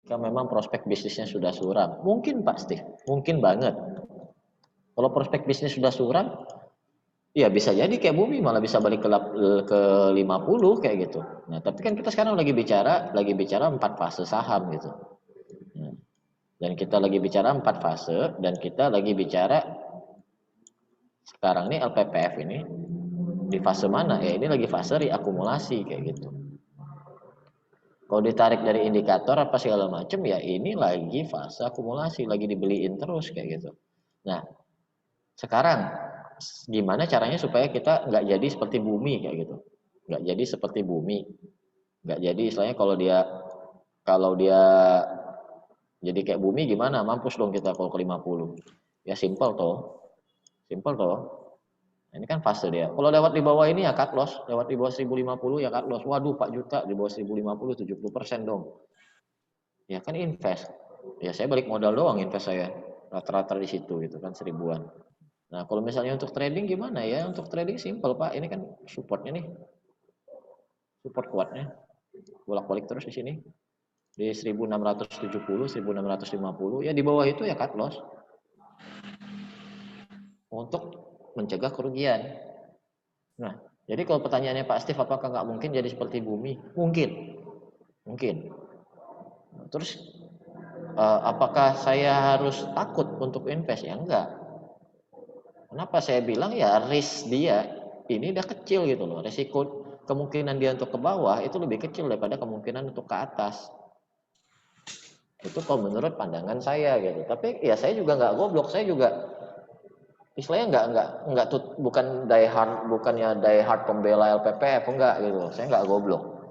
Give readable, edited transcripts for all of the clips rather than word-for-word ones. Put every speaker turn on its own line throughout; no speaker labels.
Ketika memang prospek bisnisnya sudah suram. Mungkin Pak Steve, mungkin banget. Kalau prospek bisnis sudah suram, ya bisa jadi kayak bumi malah bisa balik ke 50 kayak gitu. Nah, tapi kan kita sekarang lagi bicara 4 fase saham gitu. Nah, dan kita lagi bicara 4 fase dan kita lagi bicara sekarang ini LPPF ini di fase mana? Ya ini lagi fase reakumulasi kayak gitu. Kalau ditarik dari indikator apa segala macam ya ini lagi fase akumulasi, lagi dibeliin terus kayak gitu. Nah, sekarang gimana caranya supaya kita nggak jadi seperti bumi kayak gitu, nggak jadi seperti bumi, nggak jadi istilahnya kalau dia jadi kayak bumi gimana, mampus dong kita kalau ke 50. Ya simple toh. Nah, ini kan fase dia. Kalau lewat di bawah ini ya cut loss, lewat di bawah 1050 ya cut loss. Waduh 4 juta di bawah 1050 70% dong. Ya kan invest. Ya saya balik modal doang invest saya. Rata-rata di situ gitu kan 1000-an. Nah, kalau misalnya untuk trading gimana ya? Untuk trading simple, Pak. Ini kan supportnya nih, support kuatnya. Bolak-balik terus di sini. Di 1670, 1650, ya di bawah itu ya cut loss untuk mencegah kerugian. Nah, jadi kalau pertanyaannya Pak Steve, apakah nggak mungkin jadi seperti bumi? Mungkin, mungkin. Terus, apakah saya harus takut untuk invest? Ya enggak. Kenapa saya bilang ya risk dia ini udah kecil gitu loh. Resiko kemungkinan dia untuk ke bawah itu lebih kecil daripada kemungkinan untuk ke atas. Itu kalau menurut pandangan saya gitu. Tapi ya saya juga nggak goblok, saya juga istilahnya nggak bukannya die hard pembela LPPF enggak gitu. Saya nggak goblok.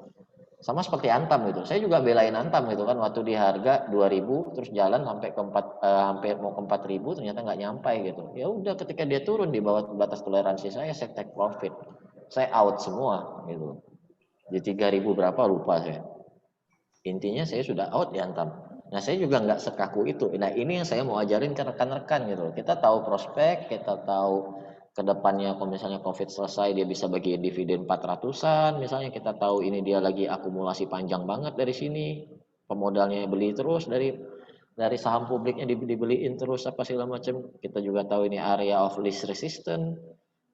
Sama seperti Antam gitu. Saya juga belain Antam gitu kan waktu di harga 2000 terus jalan sampai ke hampir mau ke 4000 ternyata nggak nyampai gitu. Ya udah ketika dia turun di bawah batas toleransi saya take profit. Saya out semua gitu. Di 3000 berapa lupa saya. Intinya saya sudah out di Antam. Nah saya juga nggak sekaku itu. Nah ini yang saya mau ajarin ke rekan-rekan gitu. Kita tahu prospek, kita tahu kedepannya kalau misalnya COVID selesai dia bisa bagi dividen 400-an. Misalnya kita tahu ini dia lagi akumulasi panjang banget dari sini. Pemodalnya beli terus dari saham publiknya dibeliin terus apa segala macam. Kita juga tahu ini area of least resistance.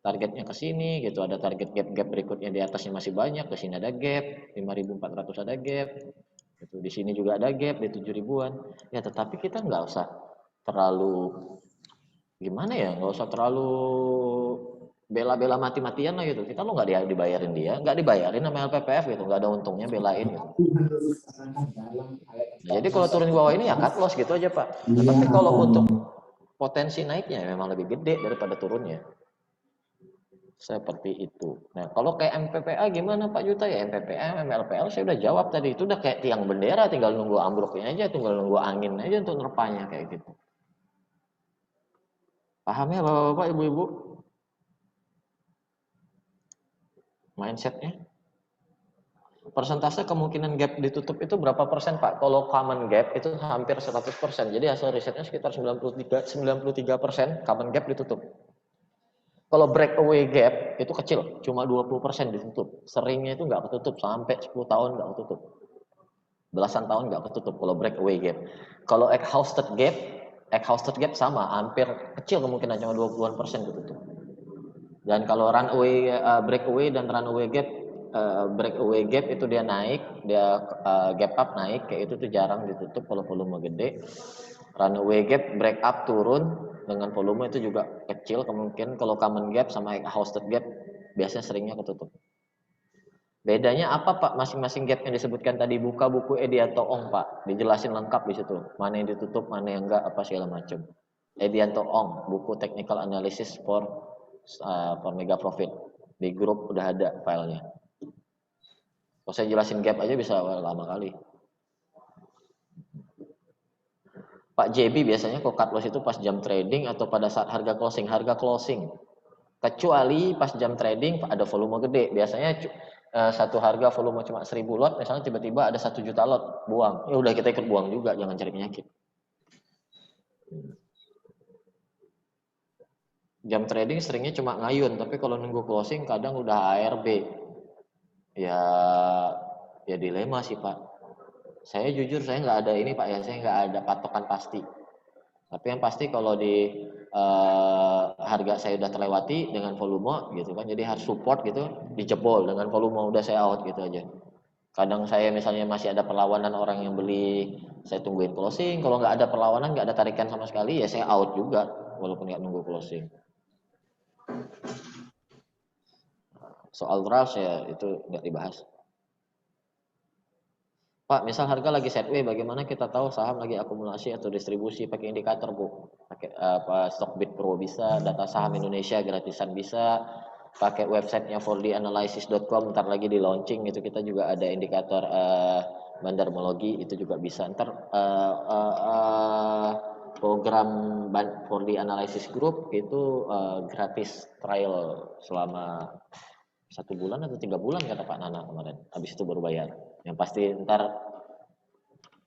Targetnya ke sini gitu, ada target gap berikutnya di atasnya masih banyak, ke sini ada gap, 5400 ada gap. Gitu. Di sini juga ada gap di 7.000-an. Ya tetapi kita nggak usah terlalu gimana ya, nggak usah terlalu bela-bela mati-matian lah gitu. Kita lo nggak dibayarin dia, nggak dibayarin sama LPPF gitu, nggak ada untungnya belain gitu. Nah, jadi kalau turun di bawah ini ya cut loss gitu aja Pak. Nah, tapi kalau untuk potensi naiknya memang lebih gede daripada turunnya. Seperti itu. Nah, kalau kayak MPPA gimana Pak Juta ya? MPPA, MLPL saya udah jawab tadi. Itu udah kayak tiang bendera, tinggal nunggu ambruknya aja, tinggal nunggu angin aja untuk nerpanya kayak gitu. Paham ya Bapak-bapak, Ibu-ibu? Mindsetnya? Persentase kemungkinan gap ditutup itu berapa persen Pak? Kalau common gap itu hampir 100%. Jadi hasil risetnya sekitar 93% common gap ditutup. Kalau breakaway gap itu kecil, cuma 20% ditutup. Seringnya itu nggak ketutup sampai 10 tahun nggak ketutup. Belasan tahun nggak ketutup kalau breakaway gap. Kalau exhausted gap sama, hampir kecil kemungkinan cuma 20% ketutup. Dan kalau breakaway dan runaway gap, breakaway gap itu dia naik, dia gap up naik, kayak itu tuh jarang ditutup kalau volume gede. Runaway gap break up turun dengan volume itu juga kecil kemungkinan. Kalau common gap sama exhausted gap biasanya seringnya ketutup. Bedanya apa Pak masing-masing gap yang disebutkan tadi, buka buku Edianto Ong Pak, dijelasin lengkap di situ. Mana yang ditutup, mana yang enggak, apa segala macam. Edianto Ong, buku Technical Analysis for Mega Profit. Di grup udah ada filenya. Kalau saya jelasin gap aja bisa lama kali. Pak JB biasanya kalau cut loss itu pas jam trading atau pada saat harga closing. Kecuali pas jam trading ada volume gede. Biasanya satu harga volume cuma 1000 lot, misalnya tiba-tiba ada 1 juta lot, buang. Ya udah kita ikut buang juga, jangan cari penyakit. Jam trading seringnya cuma ngayun, tapi kalau nunggu closing kadang udah ARB. Ya dilema sih Pak. Saya jujur saya nggak ada ini Pak ya, saya nggak ada patokan pasti. Tapi yang pasti kalau di harga saya udah terlewati dengan volume gitu kan, jadi harus support gitu, dijebol dengan volume udah saya out gitu aja. Kadang saya misalnya masih ada perlawanan orang yang beli, saya tungguin closing. Kalau nggak ada perlawanan, nggak ada tarikan sama sekali, ya saya out juga, walaupun nggak nunggu closing. Soal rush ya itu nggak dibahas. Pak, misal harga lagi sideways, bagaimana kita tahu saham lagi akumulasi atau distribusi? Pakai indikator, Bu. Pakai apa, Stockbit Pro bisa, data saham Indonesia gratisan bisa, pakai websitenya 4danalysis.com, ntar lagi di launching itu kita juga ada indikator bandarmologi, itu juga bisa. Ntar program 4D Analysis Group itu gratis trial selama 1 bulan atau 3 bulan kata Pak Nana kemarin. Habis itu baru bayar. Yang pasti ntar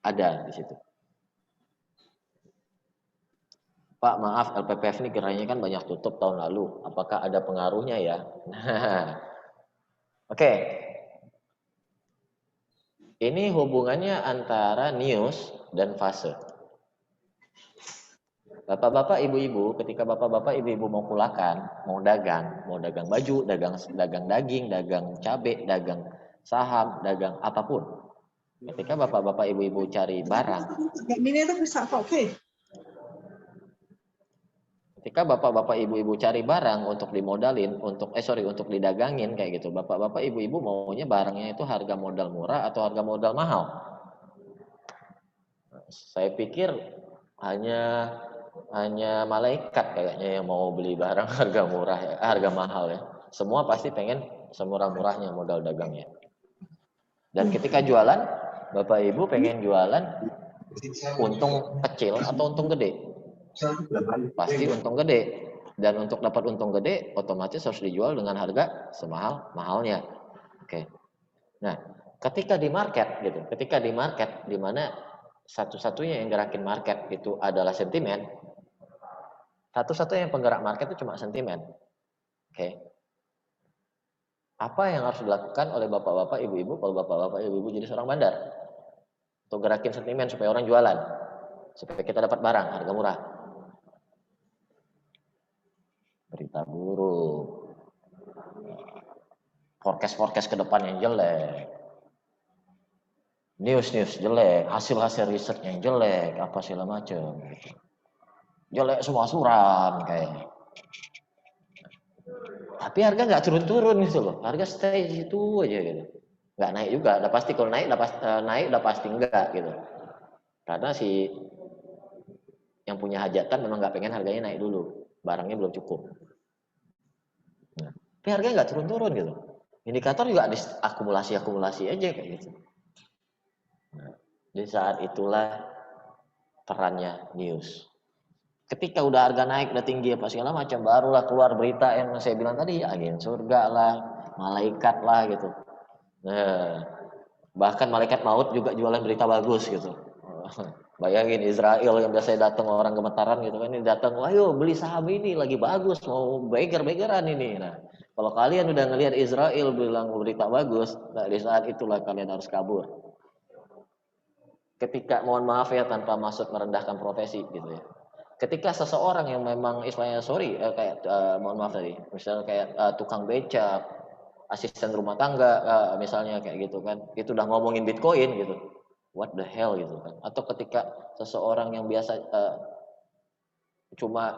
ada di situ. Pak, maaf LPPF ini kiranya kan banyak tutup tahun lalu. Apakah ada pengaruhnya ya? Oke. Ini hubungannya antara news dan fase. Bapak-bapak, ibu-ibu, ketika bapak-bapak, ibu-ibu mau kulakan, mau dagang baju, dagang daging, dagang cabai, dagang saham, dagang apapun. Ketika bapak-bapak, ibu-ibu cari barang, ketika bapak-bapak, ibu-ibu cari barang untuk dimodalin, untuk didagangin kayak gitu. Bapak-bapak, ibu-ibu maunya barangnya itu harga modal murah atau harga modal mahal. Saya pikir hanya malaikat kayaknya yang mau beli barang harga murah ya, harga mahal ya. Semua pasti pengen semurah-murahnya modal dagangnya. Dan ketika jualan, Bapak Ibu pengen jualan untung kecil atau untung gede? Pasti untung gede. Dan untuk dapat untung gede, otomatis harus dijual dengan harga semahal-mahalnya. Oke. Nah, ketika di market gitu, di mana satu-satunya yang gerakin market itu adalah sentimen, satu-satunya yang penggerak market itu cuma sentimen. Oke. Apa yang harus dilakukan oleh bapak-bapak, ibu-ibu kalau bapak-bapak, ibu-ibu jadi seorang bandar? Untuk gerakin sentimen supaya orang jualan, supaya kita dapat barang harga murah. Berita buruk, forecast ke depan yang jelek, news jelek, hasil riset yang jelek, apa segala macam. Jelek semua suram kayaknya. Tapi harga nggak turun-turun gitu loh, harga stay di situ aja gitu. Nggak naik juga, udah pasti kalau naik udah pasti enggak gitu. Karena si yang punya hajatan memang nggak pengen harganya naik dulu, barangnya belum cukup. Nah, tapi harganya nggak turun-turun gitu. Indikator juga ada akumulasi aja kayak gitu. Nah, di saat itulah perannya news. Ketika udah harga naik, udah tinggi apa segala macam, barulah keluar berita yang saya bilang tadi, agen surga lah, malaikat lah gitu. Nah, bahkan malaikat maut juga jualan berita bagus gitu. Bayangin Israel yang biasanya datang orang gemetaran gitu kan, ini datang, ayo beli saham ini lagi bagus, mau beger-begeran ini. Nah, kalau kalian udah ngelihat Israel bilang berita bagus, nah di saat itulah kalian harus kabur. Ketika, mohon maaf ya tanpa maksud merendahkan profesi gitu ya. Ketika seseorang yang memang istilahnya mohon maaf tadi, misalnya kayak tukang becak, asisten rumah tangga, misalnya kayak gitu kan, itu udah ngomongin Bitcoin gitu, what the hell gitu kan. Atau ketika seseorang yang biasa cuma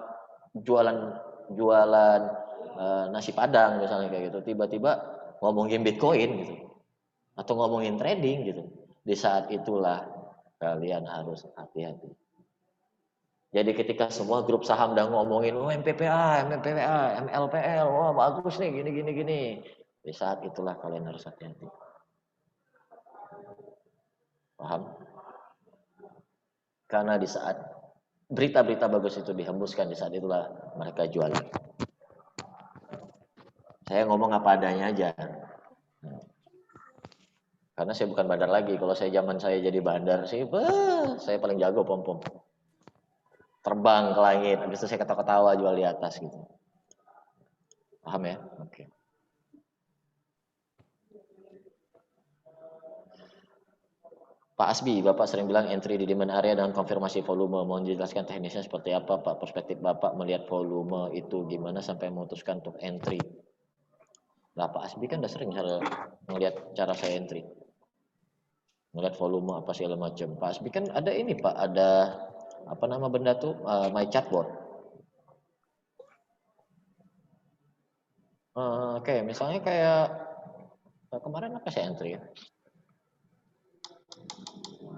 jualan jualan nasi padang misalnya kayak gitu, tiba-tiba ngomongin Bitcoin gitu, atau ngomongin trading gitu, di saat itulah kalian harus hati-hati. Jadi ketika semua grup saham udah ngomongin, oh MPPA, MLPL, wah bagus nih, gini. Di saat itulah kalian harus hati-hati. Paham? Karena di saat berita-berita bagus itu dihembuskan, di saat itulah mereka jualan. Saya ngomong apa adanya aja. Karena saya bukan bandar lagi. Kalau saya jadi bandar sih, saya paling jago pom-pom. Terbang ke langit, habis itu saya ketawa-ketawa jual di atas gitu. Paham ya? Oke. Pak Asbi, Bapak sering bilang entry di demand area dan konfirmasi volume. Mohon dijelaskan teknisnya seperti apa, Pak? Perspektif Bapak melihat volume itu gimana sampai memutuskan untuk entry? Lah, Pak Asbi kan udah sering ngelihat cara saya entry. Ngelihat volume apa segala macam. Pak Asbi kan ada ini, Pak, ada apa nama benda tuh? My Chatbot. Oke, misalnya kayak kemarin apa saya entry ya?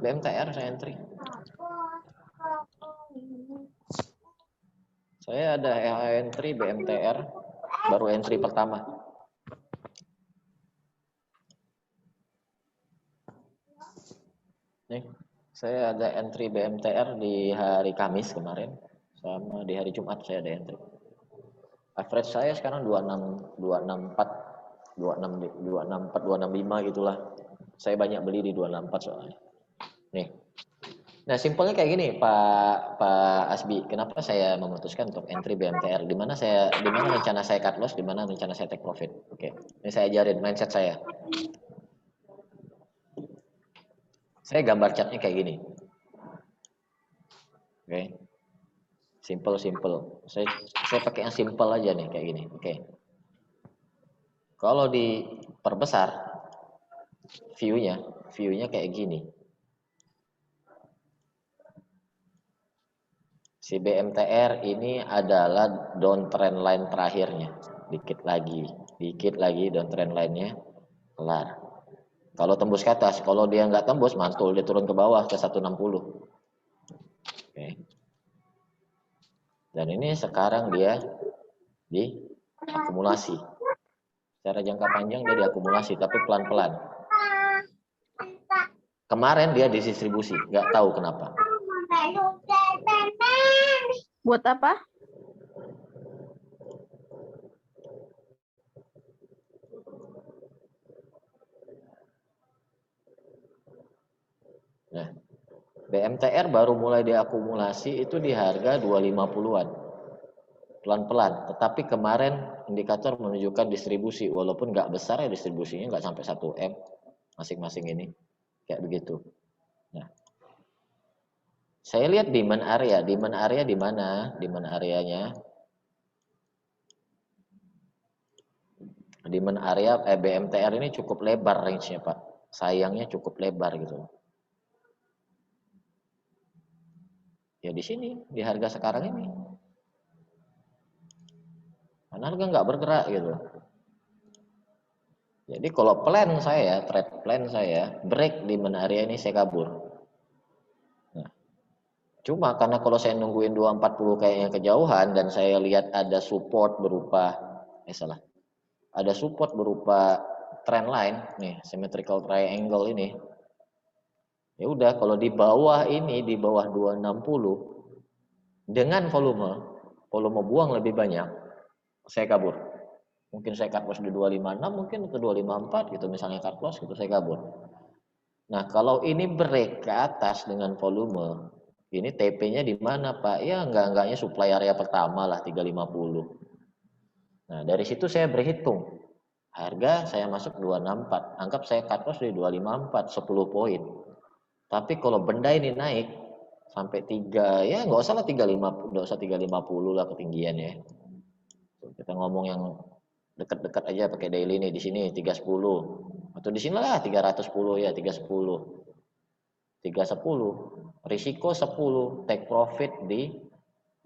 BMTR saya entry. Saya ada entry BMTR, baru entry pertama. Nih, saya ada entry BMTR di hari Kamis kemarin, sama di hari Jumat saya ada entry. Average saya sekarang 264, 264, 265 gitulah. Saya banyak beli di 264 soalnya. Nih. Nah, simpelnya kayak gini, Pak Asbi. Kenapa saya memutuskan untuk entry BMTR? Di mana rencana saya cut loss, di mana rencana saya take profit. Oke. Ini saya ajarin mindset saya. Saya gambar chartnya kayak gini. Oke. Simple. Saya pakai yang simple aja nih kayak gini. Oke. Kalau diperbesar view-nya kayak gini. Si BMTR ini adalah downtrend line terakhirnya. Dikit lagi downtrend line-nya kelar. Kalau tembus ke atas, kalau dia nggak tembus, mantul dia turun ke bawah ke 160. Oke. Dan ini sekarang dia di akumulasi. Secara jangka panjang dia diakumulasi, tapi pelan-pelan. Kemarin dia didistribusi, nggak tahu kenapa.
Buat apa?
Nah, BMTR baru mulai diakumulasi itu di harga 250-an. Pelan-pelan, tetapi kemarin indikator menunjukkan distribusi, walaupun nggak besar ya distribusinya, nggak sampai 1M masing-masing ini, kayak begitu. Nah, saya lihat demand area di mana? Demand areanya, demand area BMTR ini cukup lebar range-nya, Pak. Sayangnya cukup lebar gitu. Ya di sini, di harga sekarang ini. Karena harga nggak bergerak gitu. Jadi kalau trade plan saya, break di mana area ini saya kabur. Nah, cuma karena kalau saya nungguin 240 kayaknya kejauhan dan saya lihat ada support berupa, ada support berupa trend line, nih symmetrical triangle ini. Ya udah, kalau di bawah ini, di bawah 260, dengan volume buang lebih banyak, saya kabur. Mungkin saya cut loss di 256, mungkin ke 254 gitu misalnya cut loss gitu, saya kabur. Nah, kalau ini break ke atas dengan volume, ini TP-nya di mana, Pak? Ya enggaknya supply area pertama lah 350. Nah, dari situ saya berhitung. Harga saya masuk 264, anggap saya cut loss di 254, 10 poin. Tapi kalau benda ini naik sampai 3, ya nggak usah lah 350, nggak usah 350 lah ketinggiannya. Kita ngomong yang dekat-dekat aja pakai daily nih, di sini 310 atau di sini lah 310 ya, 310 risiko 10, take profit di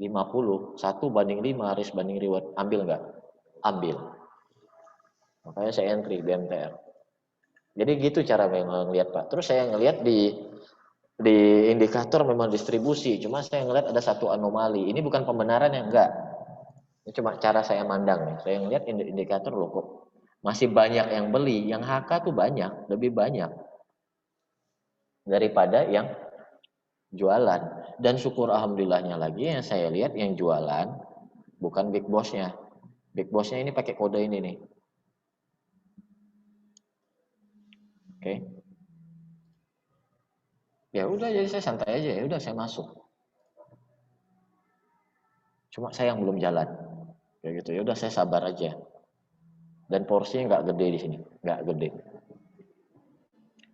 50, 1/5 risk banding reward, ambil nggak? Ambil. Makanya saya entry BMTR. Jadi gitu cara memang ngelihat, Pak. Terus saya ngelihat di indikator memang distribusi, cuma saya ngelihat ada satu anomali. Ini bukan pembenaran yang enggak. Ini cuma cara saya mandang nih. Saya ngelihat indikator loh kok masih banyak yang beli, yang HK tuh banyak, lebih banyak daripada yang jualan. Dan syukur alhamdulillahnya lagi yang saya lihat yang jualan bukan big boss-nya. Big boss-nya ini pakai kode ini nih. Oke. Ya udah, jadi saya santai aja, ya udah saya masuk. Cuma saya yang belum jalan. Kayak gitu. Ya udah saya sabar aja. Dan porsinya nggak gede di sini, nggak gede.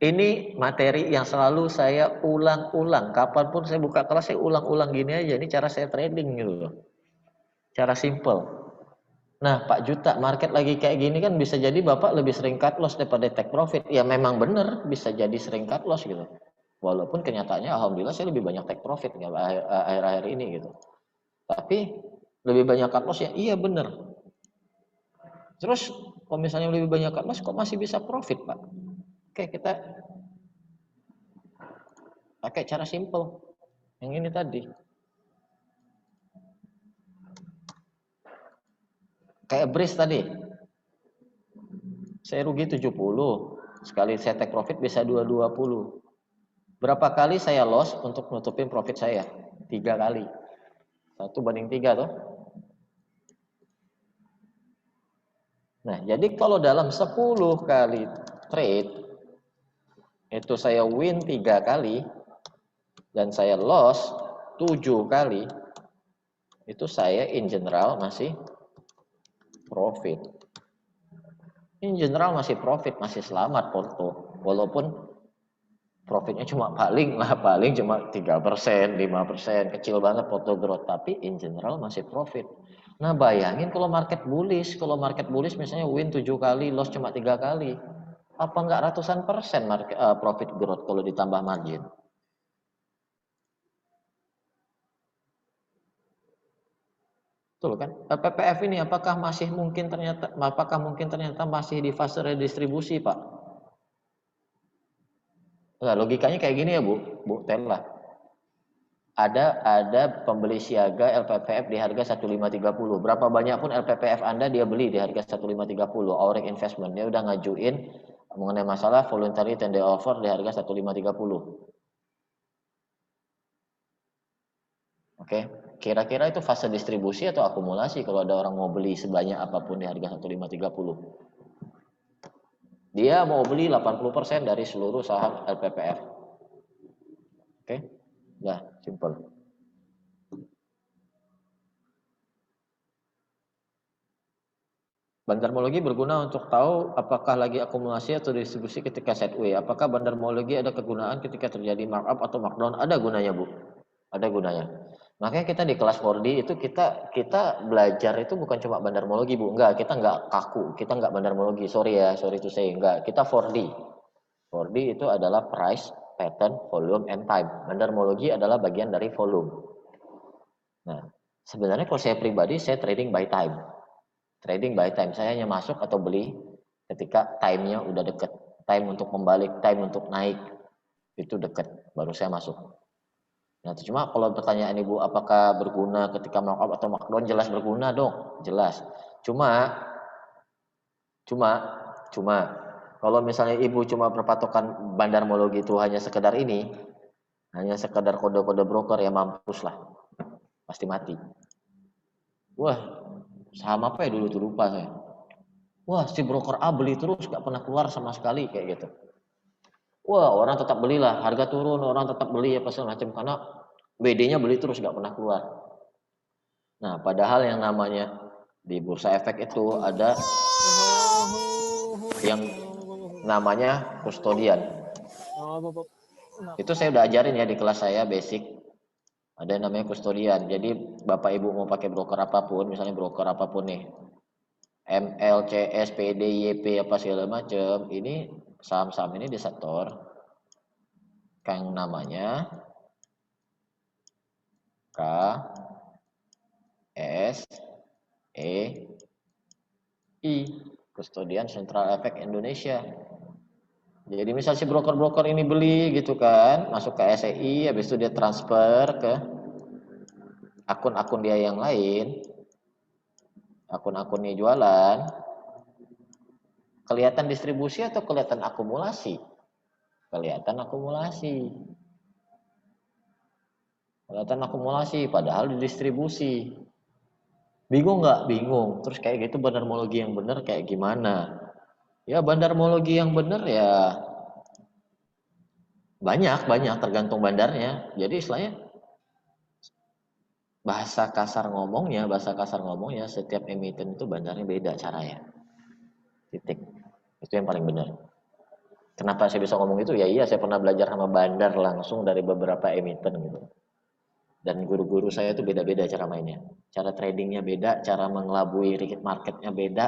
Ini materi yang selalu saya ulang-ulang. Kapanpun saya buka kelas, saya ulang-ulang gini aja. Ini cara saya trading gitu loh. Cara simple. Nah, Pak Juta, market lagi kayak gini kan bisa jadi Bapak lebih sering cut loss daripada take profit. Ya memang benar, bisa jadi sering cut loss gitu. Walaupun kenyataannya alhamdulillah saya lebih banyak take profit akhir-akhir ini gitu. Tapi lebih banyak cut loss ya, iya benar. Terus kalau misalnya lebih banyak cut loss kok masih bisa profit, Pak? Oke, kita pakai cara simple. Yang ini tadi. Kayak Breeze tadi. Saya rugi 70. Sekali saya take profit bisa 220. Berapa kali saya loss untuk nutupin profit saya? 3 kali. 1/3 tuh. Nah, jadi kalau dalam 10 kali trade itu saya win 3 kali dan saya loss 7 kali, itu saya in general masih profit. In general masih profit, masih selamat porto. Walaupun profitnya paling cuma 3%, 5%, kecil banget porto growth, tapi in general masih profit. Nah, bayangin kalau market bullish misalnya win 7 kali, loss cuma 3 kali. Apa enggak ratusan persen profit growth kalau ditambah margin? Betul kan? PPF ini apakah mungkin ternyata masih di fase redistribusi, Pak? Nah, logikanya kayak gini ya, Bu Tella. Ada pembeli siaga LPPF di harga 1530. Berapa banyak pun LPPF Anda dia beli di harga 1530. Auric Investment dia udah ngajuin mengenai masalah voluntary tender offer di harga 1530. Oke, kira-kira itu fase distribusi atau akumulasi kalau ada orang mau beli sebanyak apapun di harga 1530. Dia mau beli 80% dari seluruh saham LPPF. Oke, ya simple. Bandarmologi berguna untuk tahu apakah lagi akumulasi atau distribusi ketika sideways. Apakah bandarmologi ada kegunaan ketika terjadi markup atau markdown? Ada gunanya, Bu. Ada gunanya. Makanya kita di kelas 4D itu kita belajar itu bukan cuma bandarmologi, Bu. Enggak, kita enggak kaku, kita enggak bandarmologi. Sorry to say, enggak. Kita 4D. 4D itu adalah price, pattern, volume, and time. Bandarmologi adalah bagian dari volume. Nah, sebenarnya kalau saya pribadi, saya trading by time. Trading by time, saya hanya masuk atau beli ketika time-nya udah deket. Time untuk membalik, time untuk naik, itu deket, baru saya masuk. Nah, cuma kalau pertanyaan Ibu apakah berguna ketika markup atau markdown, jelas berguna dong, jelas. Cuma kalau misalnya Ibu cuma berpatokan bandarmologi itu hanya sekedar ini, hanya sekedar kode-kode broker, ya mampus lah, pasti mati. Wah, saham apa ya dulu tuh lupa saya. Wah, si broker A beli terus gak pernah keluar sama sekali kayak gitu. Wah, orang tetap belilah, harga turun orang tetap beli apa segala macam karena BD-nya beli terus gak pernah keluar. Nah, padahal yang namanya di bursa efek itu ada yang namanya kustodian. Itu saya udah ajarin ya di kelas saya basic. Ada yang namanya kustodian. Jadi Bapak Ibu mau pakai broker apapun, misalnya broker apapun nih, ML, CS, PD, YP apa segala macam, ini saham-saham ini disetor yang namanya KSEI, Kustodian Central Efek Indonesia. Jadi misal si broker-broker ini beli gitu kan, masuk ke SEI, habis itu dia transfer ke akun-akun dia yang lain, akun-akunnya jualan, kelihatan distribusi atau kelihatan akumulasi? Kelihatan akumulasi. Kelihatan akumulasi, padahal didistribusi. Bingung nggak? Bingung. Terus kayak gitu bandarmologi yang benar kayak gimana? Ya bandarmologi yang benar ya banyak tergantung bandarnya. Jadi istilahnya bahasa kasar ngomongnya setiap emiten itu bandarnya beda caranya. Titik. Itu yang paling benar. Kenapa saya bisa ngomong itu? Ya iya, saya pernah belajar sama bandar langsung dari beberapa emiten gitu. Dan guru-guru saya itu beda-beda cara mainnya. Cara tradingnya beda, cara mengelabui marketnya beda,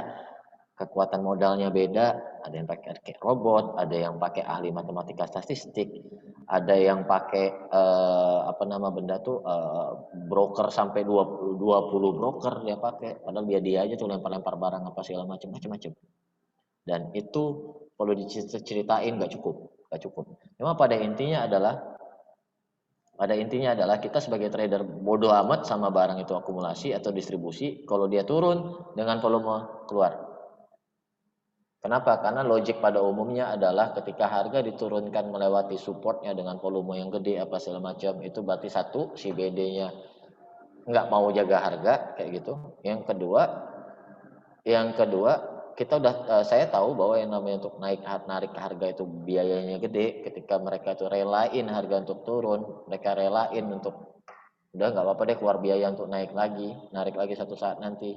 kekuatan modalnya beda. Ada yang pakai robot, ada yang pakai ahli matematika statistik, ada yang pakai apa nama benda tuh broker sampai 20 broker dia pakai. Padahal dia aja tuh lempar-lempar barang apa segala macam-macam. Dan itu kalau diceritain nggak cukup. Cuma pada intinya adalah kita sebagai trader bodoh amat sama barang itu akumulasi atau distribusi. Kalau dia turun dengan volume keluar. Kenapa? Karena logik pada umumnya adalah ketika harga diturunkan melewati supportnya dengan volume yang gede apa segala macam, itu berarti satu si BD-nya nggak mau jaga harga kayak gitu. Yang kedua kita saya tahu bahwa yang namanya untuk narik harga itu biayanya gede. Ketika mereka itu relain harga untuk turun, mereka relain untuk udah nggak apa-apa deh keluar biaya untuk narik lagi satu saat nanti.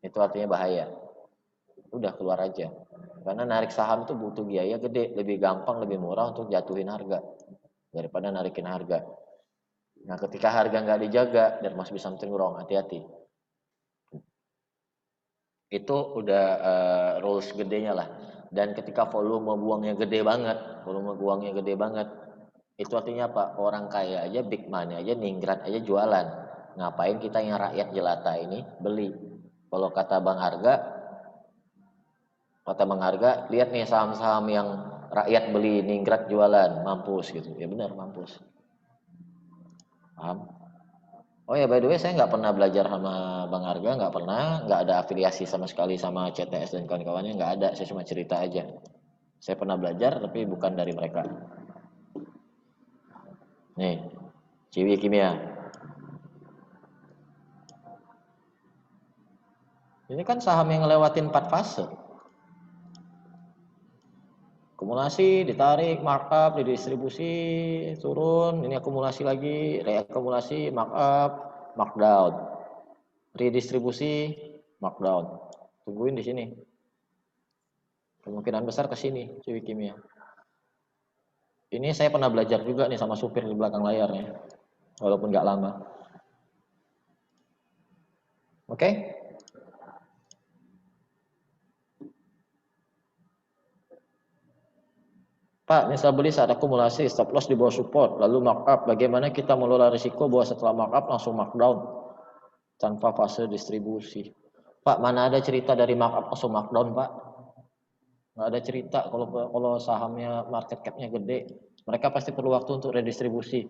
Itu artinya bahaya. Udah keluar aja. Karena narik saham itu butuh biaya gede, lebih gampang, lebih murah untuk jatuhin harga daripada narikin harga. Nah, ketika harga nggak dijaga, there must be something wrong, hati-hati. Itu udah rules gedenya lah. Dan ketika volume buangnya gede banget, itu artinya apa? Orang kaya aja, big money aja, ningrat aja jualan. Ngapain kita yang rakyat jelata ini beli? Kalau kata Bang Harga, lihat nih saham-saham yang rakyat beli, ningrat jualan, mampus gitu. Ya benar, mampus. Paham? Oh ya, by the way, saya nggak pernah belajar sama Bang Harga, nggak ada afiliasi sama sekali sama CTS dan kawan-kawannya, nggak ada. Saya cuma cerita aja. Saya pernah belajar, tapi bukan dari mereka. Nih, Ciwi Kimia. Ini kan saham yang ngelewatin 4 fase. Akumulasi, ditarik, markup, didistribusi, turun, ini akumulasi lagi, reakumulasi, markup, markdown. Redistribusi, markdown. Tungguin di sini. Kemungkinan besar ke sini, Ciwi Kimia. Ini saya pernah belajar juga nih sama supir di belakang layarnya. Walaupun nggak lama. Oke? Pak, misal beli saat akumulasi, stop loss di bawah support, lalu markup. Bagaimana kita mengelola risiko bahwa setelah markup langsung markdown tanpa fase distribusi? Pak, mana ada cerita dari markup langsung markdown, Pak? Nggak ada cerita kalau sahamnya market cap-nya gede. Mereka pasti perlu waktu untuk redistribusi.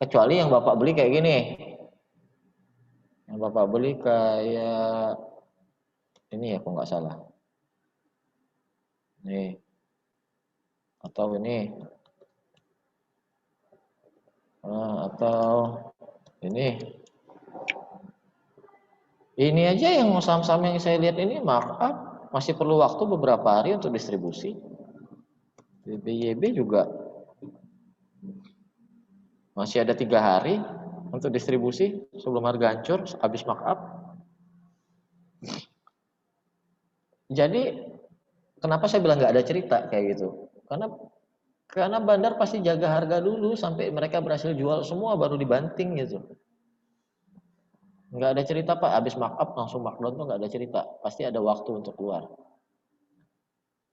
Kecuali yang Bapak beli kayak gini. Yang Bapak beli kayak ini ya, kok nggak salah. Nih. Atau ini. Atau ini. Ini aja yang saham-saham yang saya lihat ini markup masih perlu waktu beberapa hari untuk distribusi. BBYB juga masih ada 3 hari untuk distribusi sebelum harga hancur habis markup. Jadi kenapa saya bilang nggak ada cerita kayak gitu? Karena bandar pasti jaga harga dulu sampai mereka berhasil jual semua baru dibanting gitu. Nggak ada cerita Pak, habis markup langsung markdown tuh nggak ada cerita. Pasti ada waktu untuk keluar.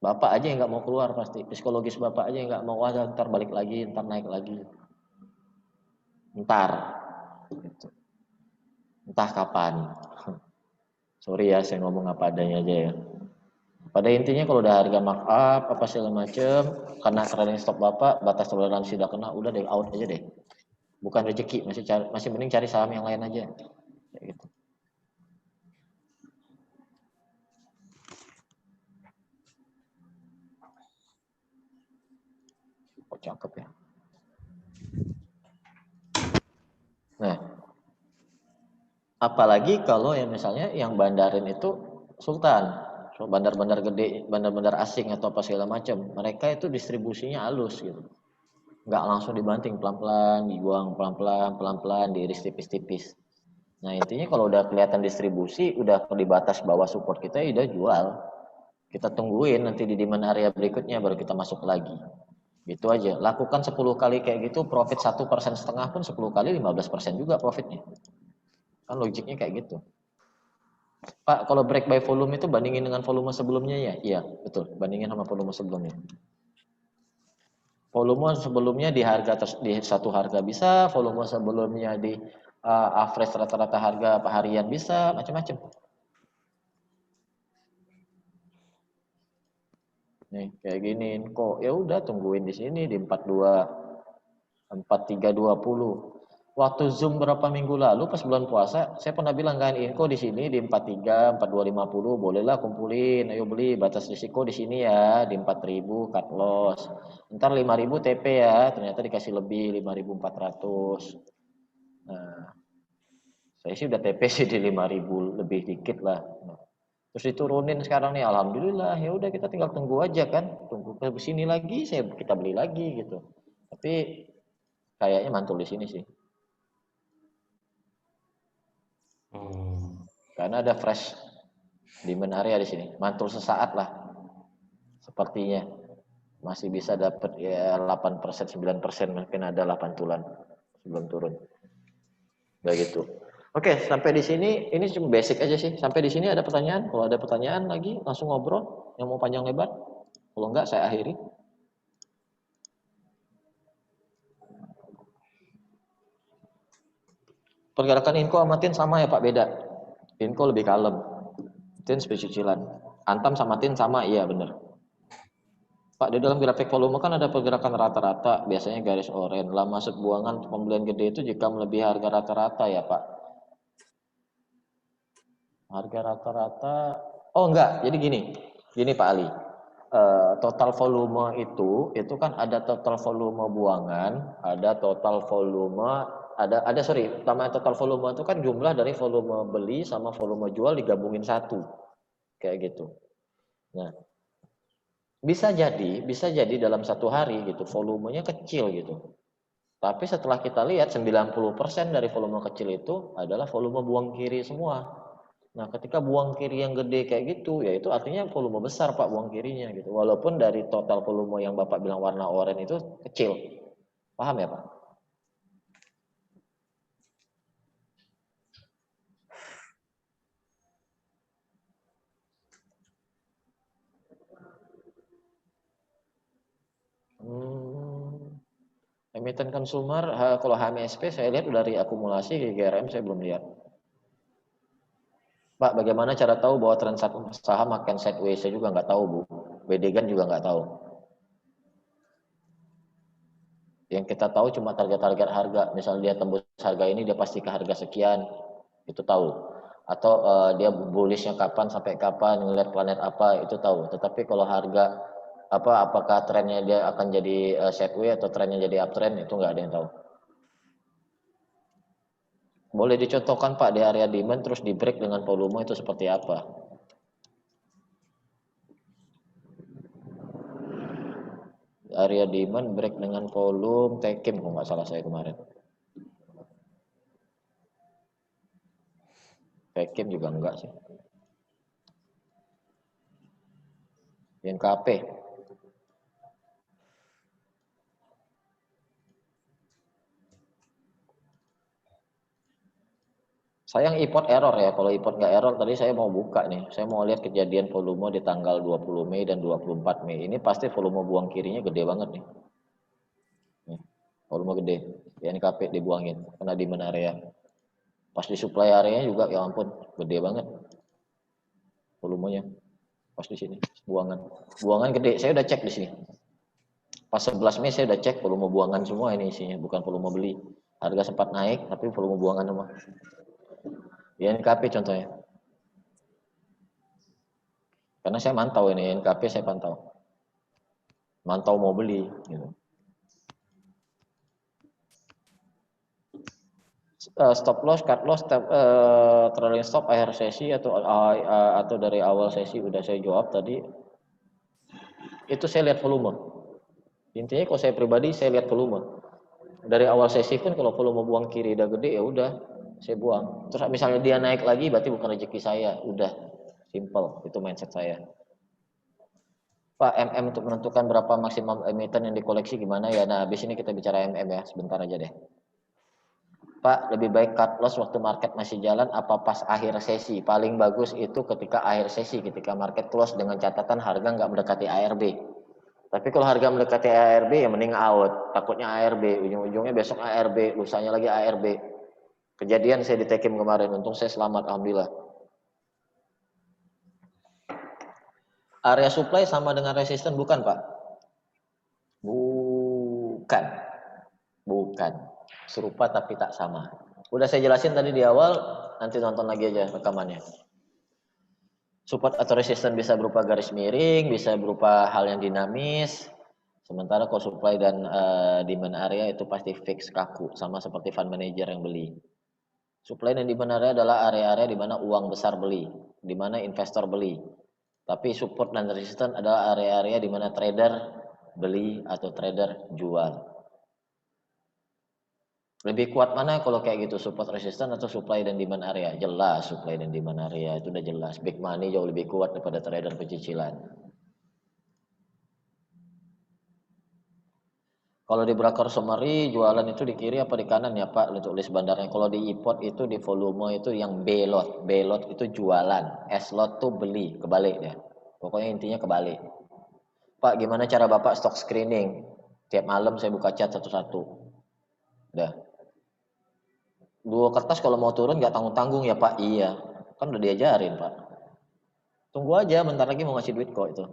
Bapak aja yang nggak mau keluar pasti. Psikologis Bapak aja yang nggak mau, wah ntar balik lagi, ntar naik lagi. Ntar. Gitu. Entah kapan. Sorry ya, saya ngomong apa adanya aja ya. Pada intinya kalau udah harga markup apa segala macem, karena trading stop Bapak batas toleransi udah kena, udah deh out aja deh. Bukan rezeki, masih mending cari saham yang lain aja. Kayak gitu. Oh, cakep ya. Nah, apalagi kalau yang misalnya yang bandarin itu sultan, so, bandar-bandar gede, bandar-bandar asing atau apa segala macam, mereka itu distribusinya halus gitu, nggak langsung dibanting, pelan-pelan dibuang, pelan-pelan diiris tipis-tipis. Nah intinya kalau udah kelihatan distribusi, udah di batas bawah support kita, ya udah jual Kita tungguin nanti di demand area berikutnya baru kita masuk lagi. Gitu aja. Lakukan 10 kali kayak gitu, profit 1,5% pun 10 kali 15% juga profitnya. Kan logiknya kayak gitu. Pak, kalau break by volume itu bandingin dengan volume sebelumnya ya? Iya, betul. Bandingin sama volume sebelumnya. Volume sebelumnya di harga di satu harga bisa, volume sebelumnya di average rata-rata harga harian bisa, macam-macam. Nih, kayak gini kok ya udah tungguin di sini di 4320. Waktu Zoom berapa minggu lalu pas bulan puasa, saya pernah bilang kan, Inko di sini di 43, 4250, bolehlah kumpulin, ayo beli, batas risiko di sini ya, di 4000 cut loss. Ntar 5000 TP ya, ternyata dikasih lebih 5400. Nah, saya sih udah TP sih di 5000 lebih dikit lah. Terus diturunin sekarang nih, alhamdulillah ya udah kita tinggal tunggu aja kan, tunggu ke sini lagi, kita beli lagi gitu. Tapi kayaknya mantul di sini sih. Karena ada fresh demand area di sini. Mantul sesaat lah. Sepertinya masih bisa dapat ya 8%, 9%, mungkin ada 8 tulan sebelum turun. Begitu. Oke, sampai di sini ini cuma basic aja sih. Sampai di sini ada pertanyaan? Kalau ada pertanyaan lagi langsung ngobrol yang mau panjang lebar. Kalau enggak saya akhiri. Pergerakan Inco sama TIN sama ya Pak, beda. Inco lebih kalem. TIN cicilan. Antam sama TIN sama, iya bener. Pak, di dalam grafik volume kan ada pergerakan rata-rata, biasanya garis oranye. Lah masuk buangan pembelian gede itu jika melebihi harga rata-rata ya Pak. Harga rata-rata, oh enggak, jadi gini Pak Ali. Total volume itu kan ada total volume buangan, ada total volume, ada sorry, namanya total volume itu kan jumlah dari volume beli sama volume jual digabungin satu, kayak gitu. Nah, bisa jadi dalam satu hari gitu, volumenya kecil gitu. Tapi setelah kita lihat 90% dari volume kecil itu adalah volume buang kiri semua. Nah, ketika buang kiri yang gede kayak gitu, ya itu artinya volume besar Pak buang kirinya gitu. Walaupun dari total volume yang Bapak bilang warna oranye itu kecil. Paham ya Pak? Emiten consumer, kalau HMSP saya lihat dari akumulasi GRM saya belum lihat. Pak, bagaimana cara tahu bahwa tren saham akan sideways? Saya juga nggak tahu Bu. Bedegan juga nggak tahu. Yang kita tahu cuma target-target harga. Misalnya dia tembus harga ini, dia pasti ke harga sekian. Itu tahu. Atau dia bullishnya kapan sampai kapan, ngelihat planet apa, itu tahu. Tetapi kalau harga apakah trennya dia akan jadi sideways atau trennya jadi uptrend, itu nggak ada yang tahu. Boleh dicontohkan Pak di area demand terus di break dengan volume itu seperti apa? Area demand break dengan volume Tekim kalau nggak salah saya kemarin. Tekim juga enggak sih. INKP. Sayang import error ya. Kalau import nggak error tadi saya mau buka nih. Saya mau lihat kejadian volume di tanggal 20 Mei dan 24 Mei. Ini pasti volume buang kirinya gede banget nih. Nih, volume gede. INKP dibuangin karena di mana area. Pas di supply area juga ya ampun gede banget volumenya. Pas di sini buangan. Buangan gede. Saya udah cek di sini. Pas 11 Mei saya udah cek volume buangan semua ini isinya, bukan volume beli. Harga sempat naik tapi volume buangan semua. INKP contohnya. Karena saya mantau ini NKP saya pantau. Mantau mau beli gitu. Stop loss, cut loss, trailing stop akhir sesi atau dari awal sesi udah saya jawab tadi. Itu saya lihat volume. Intinya kalau saya pribadi saya lihat volume. Dari awal sesi pun kalau volume buang kiri udah gede ya udah saya buang. Terus misalnya dia naik lagi berarti bukan rezeki saya, udah simple itu mindset saya. Pak, MM untuk menentukan berapa maksimum emiten yang dikoleksi gimana ya? Nah, habis ini kita bicara MM ya, sebentar aja deh. Pak, lebih baik cut loss waktu market masih jalan apa pas akhir sesi? Paling bagus itu ketika akhir sesi, ketika market close dengan catatan harga nggak mendekati ARB. Tapi kalau harga mendekati ARB ya mending out. Takutnya ARB, ujung-ujungnya besok ARB, lusanya lagi ARB. Kejadian saya di Tekim kemarin, untung saya selamat, alhamdulillah. Area supply sama dengan resisten bukan, Pak? Bukan. Bukan. Serupa tapi tak sama. Udah saya jelasin tadi di awal, nanti nonton lagi aja rekamannya. Support atau resisten bisa berupa garis miring, bisa berupa hal yang dinamis. Sementara kalau supply dan demand area itu pasti fix kaku, sama seperti fund manager yang beli. Supply dan demand area adalah area-area di mana uang besar beli, di mana investor beli. Tapi support dan resisten adalah area-area di mana trader beli atau trader jual. Lebih kuat mana kalau kayak gitu, support resisten atau supply dan demand area? Jelas supply dan demand area itu udah jelas. Big money jauh lebih kuat daripada trader pecicilan. Kalau di broker summary jualan itu di kiri apa di kanan ya Pak untuk list bandarnya. Kalau di e-pot itu di volume itu yang B lot. B lot itu jualan, S lot tuh beli, kebalik ya. Pokoknya intinya kebalik. Pak, gimana cara Bapak stock screening? Tiap malam saya buka chat satu-satu. Udah. Dua kertas kalau mau turun nggak tanggung-tanggung ya Pak. Iya. Kan udah diajarin Pak. Tunggu aja, bentar lagi mau ngasih duit kok itu.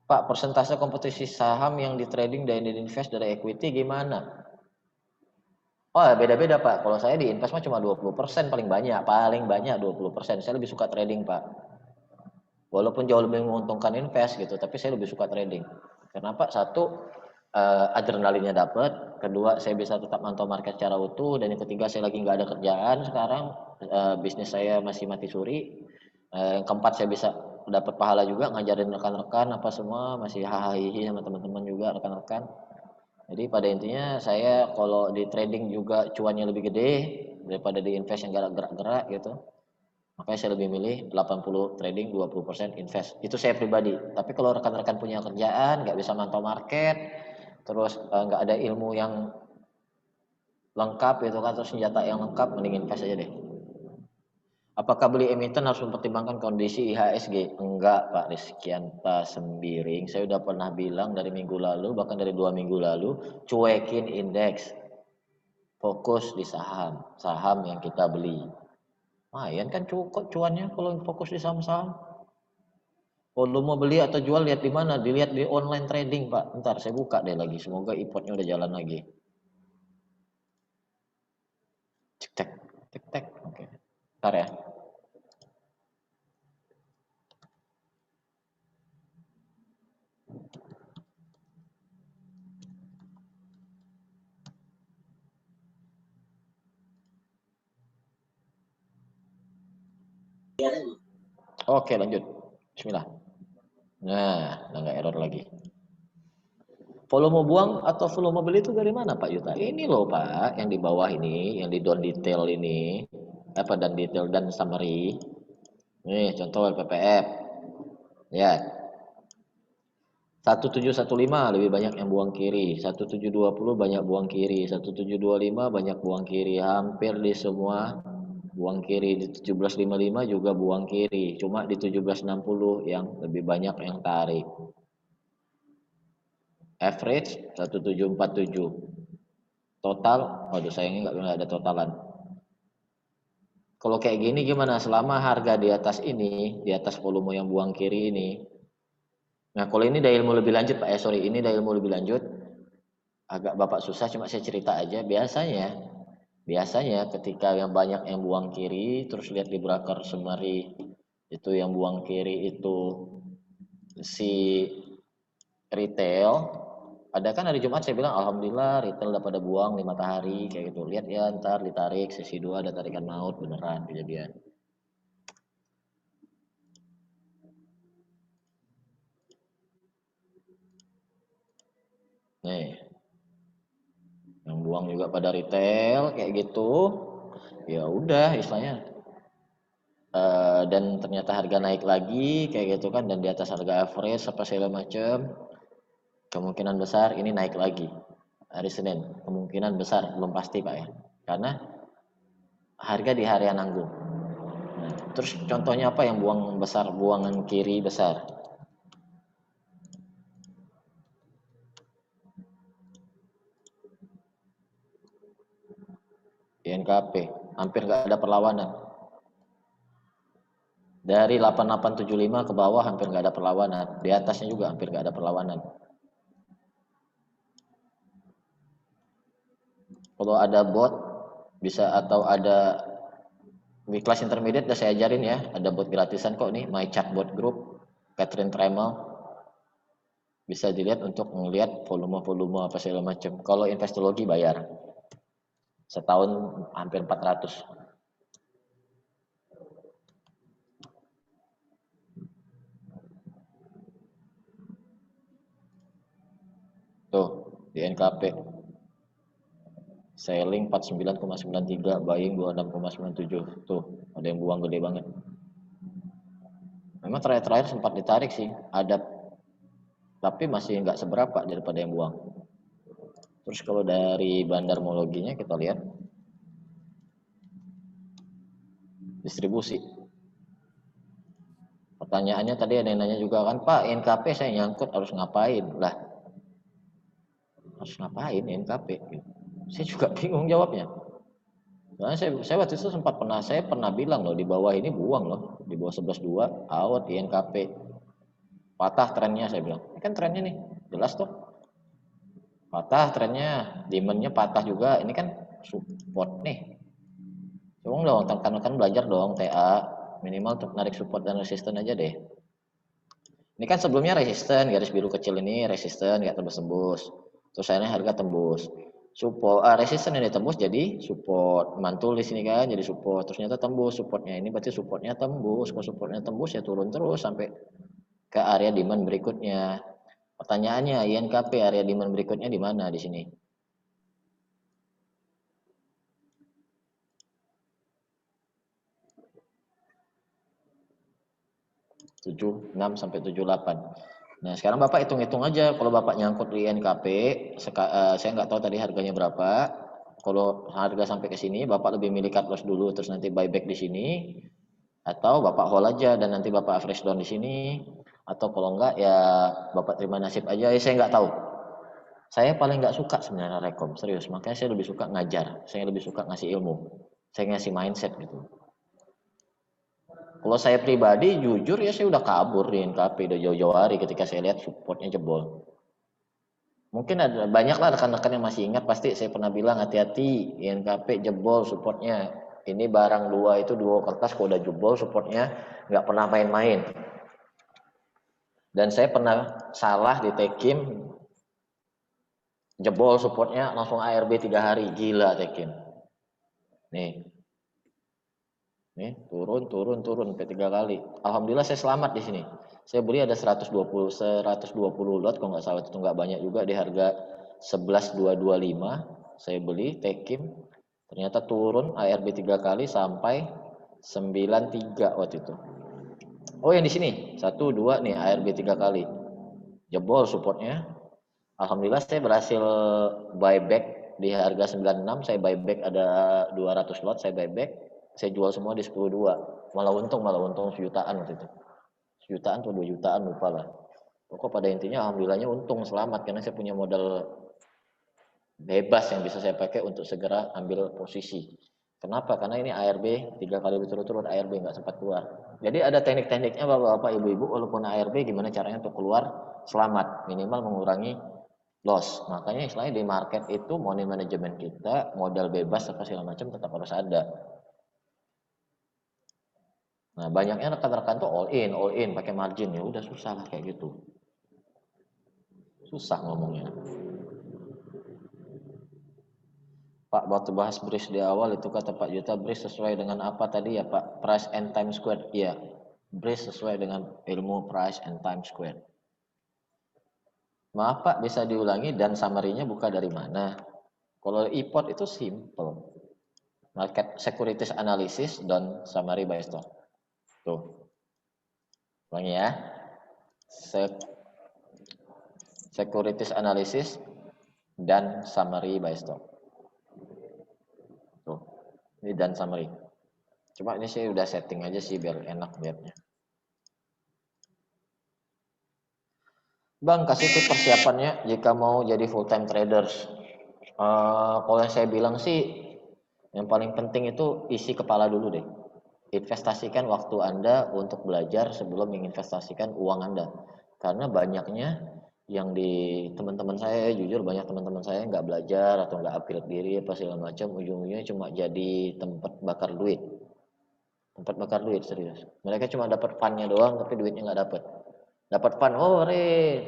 Pak, persentase kompetisi saham yang di trading dan di invest dari equity gimana? Oh, beda-beda Pak. Kalau saya di invest mah cuma 20% paling banyak. Paling banyak 20%. Saya lebih suka trading Pak. Walaupun jauh lebih menguntungkan invest gitu, tapi saya lebih suka trading. Kenapa? Satu, adrenalinnya dapat. Kedua, saya bisa tetap mantau market secara utuh. Dan yang ketiga, saya lagi nggak ada kerjaan sekarang. Bisnis saya masih mati suri. Yang keempat, saya bisa dapat pahala juga ngajarin rekan-rekan apa semua. Masih hahaha sama teman-teman juga rekan-rekan. Jadi pada intinya saya kalau di trading juga cuannya lebih gede daripada di invest yang gerak-gerak gitu. Makanya saya lebih milih 80 trading, 20% invest. Itu saya pribadi. Tapi kalau rekan-rekan punya kerjaan, nggak bisa mantau market, terus nggak ada ilmu yang lengkap gitu kan, terus senjata yang lengkap, mending invest aja deh. Apakah beli emiten harus mempertimbangkan kondisi IHSG? Enggak Pak Rizkyanta Sembiring. Saya udah pernah bilang dari minggu lalu, bahkan dari 2 minggu lalu, cuekin indeks. Fokus di saham, saham yang kita beli. Lumayan kan cukup cuannya kalau fokus di saham-saham. Kalau mau beli atau jual lihat di mana? Dilihat di online trading, Pak. Ntar saya buka deh lagi. Semoga e-potnya udah jalan lagi. Cek cek cek cek. Oke. Ntar ya. Oke, lanjut. Bismillah. Nah, nggak error lagi. Volume buang atau volume beli itu dari mana Pak Yuta? Ini loh Pak, yang di bawah ini, yang di down detail ini, apa dan detail dan summary. Nih, contoh LPPF. Ya, 1715 lebih banyak yang buang kiri, 1720 banyak buang kiri, 1725 banyak buang kiri, hampir di semua buang kiri, di 1755 juga buang kiri, cuma di 1760 yang lebih banyak yang tarik. Average 1747. Total, waduh sayangnya nggak ada totalan. Kalau kayak gini gimana? Selama harga di atas ini, di atas volume yang buang kiri ini. Nah kalau ini dari ilmu lebih lanjut Pak, sorry ini dari ilmu lebih lanjut. Agak Bapak susah cuma saya cerita aja. Biasanya ketika yang banyak yang buang kiri, terus lihat di broker summary itu yang buang kiri itu si retail. Ada kan hari Jumat saya bilang alhamdulillah retail udah pada buang di matahari kayak gitu. Lihat ya ntar ditarik sesi 2 ada tarikan maut beneran kejadian. Nih, yang buang juga pada retail kayak gitu. Ya udah istilahnya dan ternyata harga naik lagi kayak gitu kan, dan di atas harga average apa segala macam, kemungkinan besar ini naik lagi hari Senin. Kemungkinan besar, belum pasti Pak ya, karena harga di harian nanggung. Nah, terus contohnya apa yang buang besar, buangan kiri besar? INKP, hampir nggak ada perlawanan. Dari 8875 ke bawah hampir nggak ada perlawanan. Di atasnya juga hampir nggak ada perlawanan. Kalau ada bot bisa, atau ada di kelas intermediate udah saya ajarin ya, ada bot gratisan kok nih, My Chatbot Group, Catherine Tremel, bisa dilihat untuk melihat volume-volume apa segala macam. Kalau investologi bayar setahun hampir 400. Tuh di NKP selling 49,93, buying 26,97. Tuh ada yang buang gede banget. Memang terakhir-terakhir sempat ditarik sih, ada, tapi masih nggak seberapa daripada yang buang. Terus kalau dari bandarmologinya kita lihat distribusi. Pertanyaannya tadi ada yang nanya juga kan, Pak NKP saya nyangkut harus ngapain? Lah harus ngapain NKP? Saya juga bingung jawabnya. Karena saya waktu itu saya pernah bilang loh, di bawah ini buang loh, di bawah 11.2 out INKP, patah trennya saya bilang. Ini kan trennya nih jelas tuh, patah trennya, demandnya patah juga, ini kan support nih. Coba dong tekan-tekan, belajar dong TA, minimal untuk narik support dan resisten aja deh. Ini kan sebelumnya resisten, garis biru kecil ini resisten, nggak tembus-tembus. Terus akhirnya harga tembus. Support, resisten yang ditembus jadi support. Mantul di sini kan jadi support. Terus ternyata tembus supportnya. Ini berarti supportnya tembus. Kalau supportnya tembus ya turun terus sampai ke area demand berikutnya. Pertanyaannya, INKP area demand berikutnya di mana di sini? 76 sampai 78. Nah, sekarang Bapak hitung-hitung aja, kalau Bapak nyangkut di NKP, saya nggak tahu tadi harganya berapa. Kalau harga sampai ke sini, Bapak lebih milih cut loss dulu, terus nanti buyback di sini, atau Bapak hold aja dan nanti Bapak fresh down di sini, atau kalau enggak ya Bapak terima nasib aja. Ya, saya nggak tahu. Saya paling nggak suka sebenarnya rekom, serius. Makanya saya lebih suka ngajar, saya lebih suka ngasih ilmu, saya ngasih mindset gitu. Kalau saya pribadi jujur ya, saya udah kabur di NKP udah jauh-jauh hari ketika saya lihat supportnya jebol. Mungkin ada banyak lah rekan-rekan yang masih ingat, pasti saya pernah bilang hati-hati NKP jebol supportnya. Ini barang dua itu dua kertas, kalau udah jebol supportnya nggak pernah main-main. Dan saya pernah salah di Tekim, jebol supportnya langsung ARB 3 hari, gila Tekim. Nih, nih turun sampai 3 kali. Alhamdulillah saya selamat di sini. Saya beli ada 120 lot kalau nggak salah, itu nggak banyak juga, di harga 11.225 saya beli Tekim. Ternyata turun ARB 3 kali sampai 93 waktu itu. Oh yang di sini 1 2 nih ARB 3 kali. Jebol supportnya. Alhamdulillah saya berhasil buyback di harga 96, saya buyback ada 200 lot, saya buyback, saya jual semua di 10.2. Malah untung sejutaan waktu itu. Sejutaan atau 2 jutaan lupa lah. Pokok pada intinya alhamdulillahnya untung selamat, karena saya punya modal bebas yang bisa saya pakai untuk segera ambil posisi. Kenapa? Karena ini ARB 3 kali berturut-turut, ARB nggak sempat keluar. Jadi ada teknik-tekniknya bapak-bapak, ibu-ibu, walaupun ARB gimana caranya untuk keluar selamat, minimal mengurangi loss. Makanya istilahnya di market itu money management kita, modal bebas apa segala macam tetap harus ada. Nah, banyaknya rekan-rekan tuh all in pakai margin, ya udah susah lah kayak gitu. Susah ngomongnya. Pak, waktu bahas bridge di awal itu kata Pak Juta, bridge sesuai dengan apa tadi ya Pak? Price and time square. Iya, bridge sesuai dengan ilmu price and time square. Maaf Pak, bisa diulangi dan summary-nya buka dari mana? Kalau IPOT itu simple. Market Securities Analysis dan Summary by Stock. Tuh, ulangi ya. Securities analysis dan summary buy stock. Tuh, ini dan summary. Cuma ini sih udah setting aja sih biar enak lihatnya. Bang, kasih tips persiapannya jika mau jadi full time traders. Kalau yang saya bilang sih, yang paling penting itu isi kepala dulu deh. Investasikan waktu Anda untuk belajar sebelum menginvestasikan uang Anda. Karena banyaknya yang di teman-teman saya, jujur banyak teman-teman saya nggak belajar atau nggak upgrade diri apa segala macam, ujung-ujungnya cuma jadi tempat bakar duit. Tempat bakar duit serius. Mereka cuma dapat fun-nya doang, tapi duitnya nggak dapat. Dapat fun, oh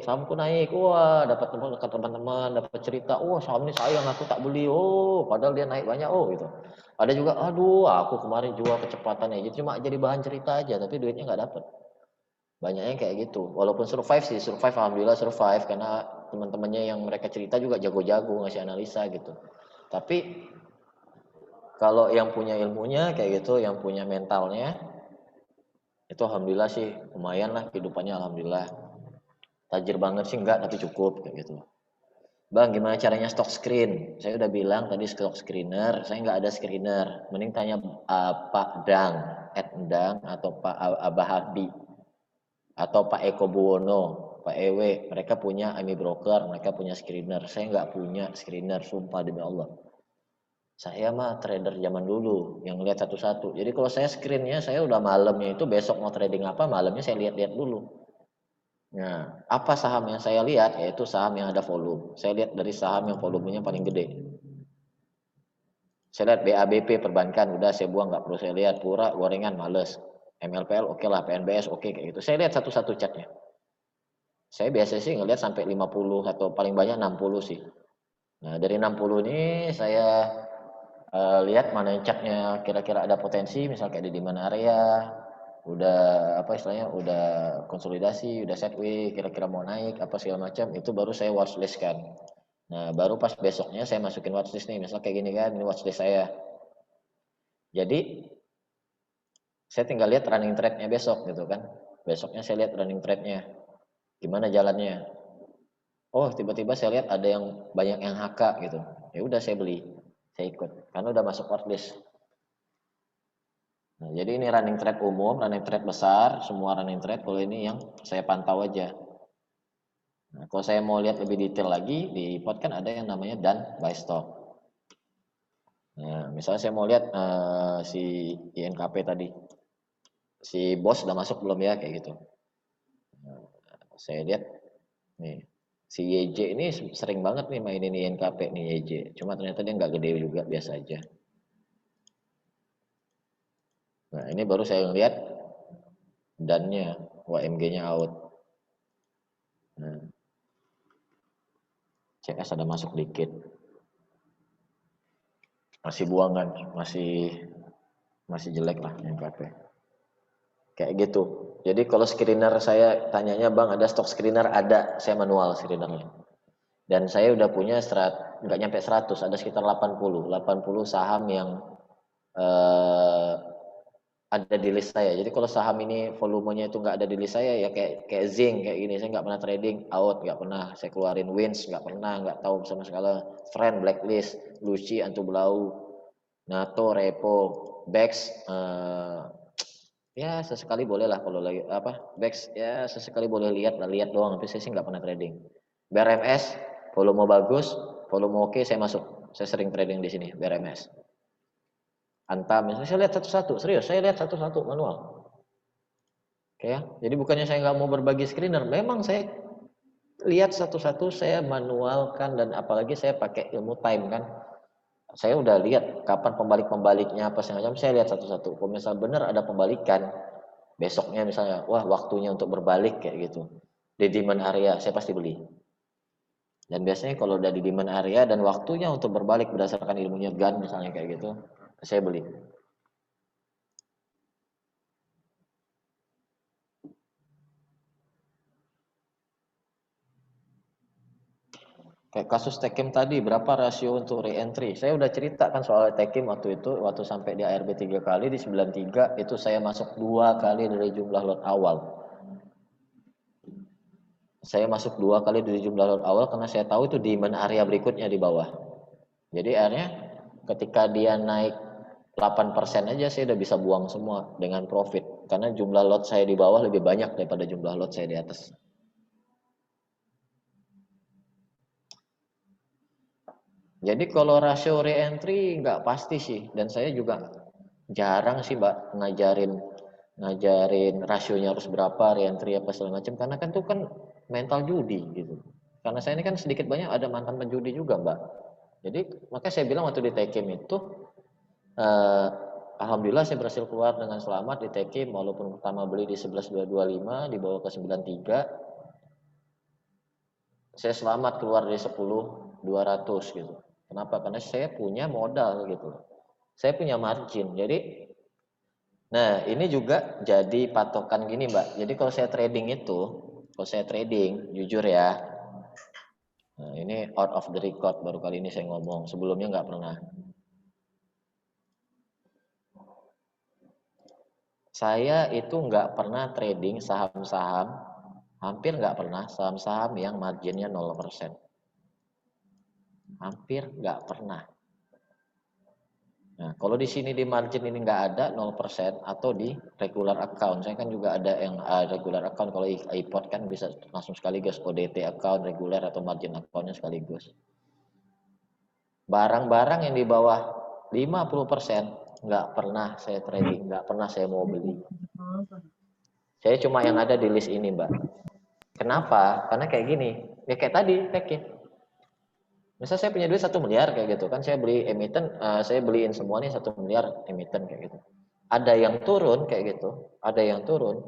sahamku naik, wah dapat teman-teman, dapat cerita, oh saham ini sayang aku tak beli, oh padahal dia naik banyak, oh gitu. Ada juga, aduh aku kemarin jual kecepatan ya, cuma jadi bahan cerita aja, tapi duitnya nggak dapat. Banyaknya kayak gitu, walaupun survive sih, survive alhamdulillah survive, karena teman-temannya yang mereka cerita juga jago-jago ngasih analisa gitu. Tapi kalau yang punya ilmunya kayak gitu, yang punya mentalnya, itu alhamdulillah sih lumayan lah kehidupannya alhamdulillah. Tajir banget sih enggak, tapi cukup kayak gitu. Bang, gimana caranya stock screen? Saya udah bilang tadi stock screener, saya nggak ada screener. Mending tanya Pak Dang, Ed Dang atau Pak Abah Hadi atau Pak Eko Buwono, Pak Ewe. Mereka punya AMI broker, mereka punya screener. Saya nggak punya screener, sumpah demi Allah. Saya mah trader zaman dulu yang lihat satu-satu. Jadi kalau saya screennya, saya udah malamnya itu besok mau trading apa, malamnya saya lihat-lihat dulu. Nah, apa saham yang saya lihat? Yaitu saham yang ada volume. Saya lihat dari saham yang volumenya paling gede. Saya lihat BABP perbankan, udah saya buang, nggak perlu saya lihat. Pura, gorengan, males. MLPL oke lah, PNBS oke kayak gitu. Saya lihat satu-satu catnya. Saya biasa sih ngelihat sampai 50 atau paling banyak 60 sih. Nah, dari 60 ini saya lihat mana yang catnya kira-kira ada potensi, misalnya kayak di mana area, udah apa istilahnya, udah konsolidasi, udah sideways, kira-kira mau naik apa segala macam, itu baru saya watchlist kan. Nah, baru pas besoknya saya masukin watchlist nih, misalnya kayak gini kan, ini watchlist saya. Jadi saya tinggal lihat running trade-nya besok gitu kan. Besoknya saya lihat running trade-nya, gimana jalannya. Oh, tiba-tiba saya lihat ada yang banyak yang HK gitu. Ya udah saya beli, saya ikut karena udah masuk watchlist. Nah, jadi ini running trade umum, running trade besar, semua running trade. Kalau ini yang saya pantau aja. Nah, kalau saya mau lihat lebih detail lagi, di pot kan ada yang namanya dan buy stock. Nah, misalnya saya mau lihat si INKP tadi, si bos udah masuk belum ya kayak gitu. Nah, saya lihat nih, si YJ ini sering banget nih mainin INKP nih YJ. Cuma ternyata dia nggak gede juga, biasa aja. Nah, ini baru saya lihat dannya, WMG-nya out. Nah, CS ada masuk dikit. Masih buangan, masih jelek lah INKP. Kayak gitu. Jadi kalau screener saya tanyanya, Bang ada stok screener? Ada, saya manual screenernya. Dan saya udah punya nggak nyampe 100, ada sekitar 80 saham yang eh, ada di list saya. Jadi kalau saham ini volumenya itu nggak ada di list saya, ya kayak zinc kayak gini, saya nggak pernah trading, out nggak pernah, saya keluarin wins nggak pernah, nggak tahu sama sekali. Friend blacklist, Lucy Antu Blau, NATO, Repo, Bex, ya sesekali boleh lah kalau lagi apa Bex, ya sesekali boleh lihat doang, tapi saya sih nggak pernah trading. BRMS volume bagus, volume oke, saya masuk, saya sering trading di sini BRMS. Antam, misalnya saya lihat satu-satu, serius saya lihat satu-satu manual. Oke ya, jadi bukannya saya nggak mau berbagi screener, memang saya lihat satu-satu, saya manualkan, dan apalagi saya pakai ilmu time kan. Saya udah lihat kapan pembalik-pembaliknya apa segala macam, saya lihat satu-satu. Kalau misalnya benar ada pembalikan, besoknya misalnya, wah waktunya untuk berbalik kayak gitu. Di demand area, saya pasti beli. Dan biasanya kalau udah di demand area dan waktunya untuk berbalik berdasarkan ilmunya GAN misalnya kayak gitu, saya beli. Kayak kasus Tekim tadi, berapa rasio untuk re-entry? Saya udah ceritakan soal Tekim waktu itu, waktu sampai di ARB 3 kali, di 93, itu saya masuk 2 kali dari jumlah lot awal. Saya masuk 2 kali dari jumlah lot awal karena saya tahu itu demand area berikutnya di bawah. Jadi akhirnya ketika dia naik 8% aja saya udah bisa buang semua dengan profit. Karena jumlah lot saya di bawah lebih banyak daripada jumlah lot saya di atas. Jadi kalau rasio re-entry nggak pasti sih, dan saya juga jarang sih Mbak ngajarin rasionya harus berapa, re-entry apa segala macam, karena kan itu kan mental judi gitu. Karena saya ini kan sedikit banyak ada mantan penjudi juga Mbak. Jadi makanya saya bilang waktu di Tekim itu, eh, alhamdulillah saya berhasil keluar dengan selamat di Tekim, walaupun pertama beli di 11.225 dibawa ke 93, saya selamat keluar dari 10.200 gitu. Kenapa? Karena saya punya modal gitu. Saya punya margin. Jadi, nah ini juga jadi patokan gini Mbak. Jadi kalau saya trading, jujur ya, nah ini out of the record, baru kali ini saya ngomong. Sebelumnya nggak pernah. Saya itu nggak pernah trading saham-saham, hampir nggak pernah saham-saham yang marginnya 0%. Hampir nggak pernah. Nah, kalau di sini di margin ini nggak ada 0% atau di regular account. Saya kan juga ada yang regular account. Kalau iPod kan bisa langsung sekaligus ODT account, regular atau margin accountnya sekaligus. Barang-barang yang di bawah 50% nggak pernah saya trading, nggak pernah saya mau beli. Saya cuma yang ada di list ini, Mbak. Kenapa? Karena kayak gini. Ya kayak tadi, Tekin. Misal saya punya duit 1 miliar kayak gitu kan, saya beli emiten, saya beliin semua nih 1 miliar emiten kayak gitu. Ada yang turun kayak gitu, ada yang turun,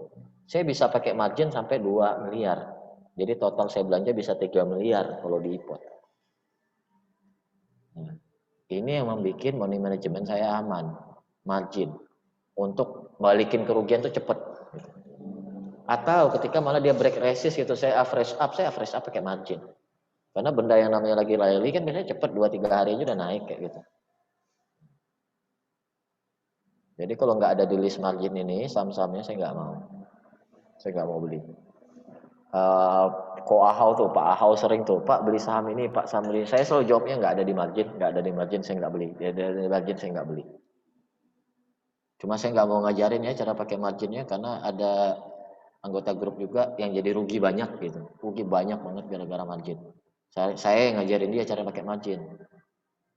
saya bisa pakai margin sampai 2 miliar. Jadi total saya belanja bisa 3 miliar kalau di IPOT. Nah, ini yang membuat money management saya aman, margin. Untuk balikin kerugian tuh cepet. Atau ketika malah dia break resist gitu, saya average up pakai margin. Karena benda yang namanya lagi rally kan biasanya cepet 2-3 hari aja udah naik kayak gitu. Jadi kalau nggak ada di list margin ini, saham-sahamnya saya nggak mau. Saya nggak mau beli. Uh, Ko Ahau tuh, Pak Ahau sering tuh, Pak beli saham ini, Pak saham beli. Saya selalu jawabnya nggak ada di margin, nggak ada di margin, saya nggak beli. Nggak ada di margin, saya nggak beli. Cuma saya nggak mau ngajarin ya cara pakai marginnya karena ada anggota grup juga yang jadi rugi banyak gitu. Rugi banyak banget gara-gara margin. Saya yang ngajarin dia cara pakai margin.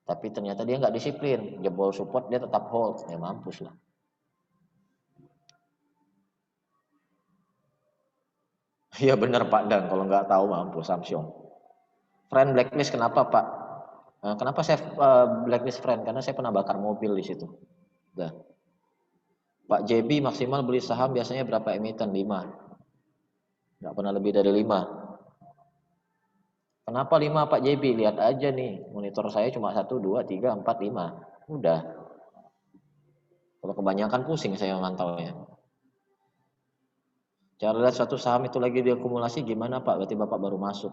Tapi ternyata dia nggak disiplin, jebol support dia tetap hold, ya mampus lah. Iya benar Pak Dan, kalau nggak tahu mampus Samsung. Friend blacklist kenapa Pak? Kenapa saya blacklist friend? Karena saya pernah bakar mobil di situ. Udah. Pak JB maksimal beli saham biasanya berapa emiten? 5. Nggak pernah lebih dari 5. Kenapa 5 Pak JB? Lihat aja nih, monitor saya cuma 1, 2, 3, 4, 5. Udah. Kalau kebanyakan pusing saya mantaunya. Cara lihat suatu saham itu lagi diakumulasi gimana Pak? Berarti Bapak baru masuk.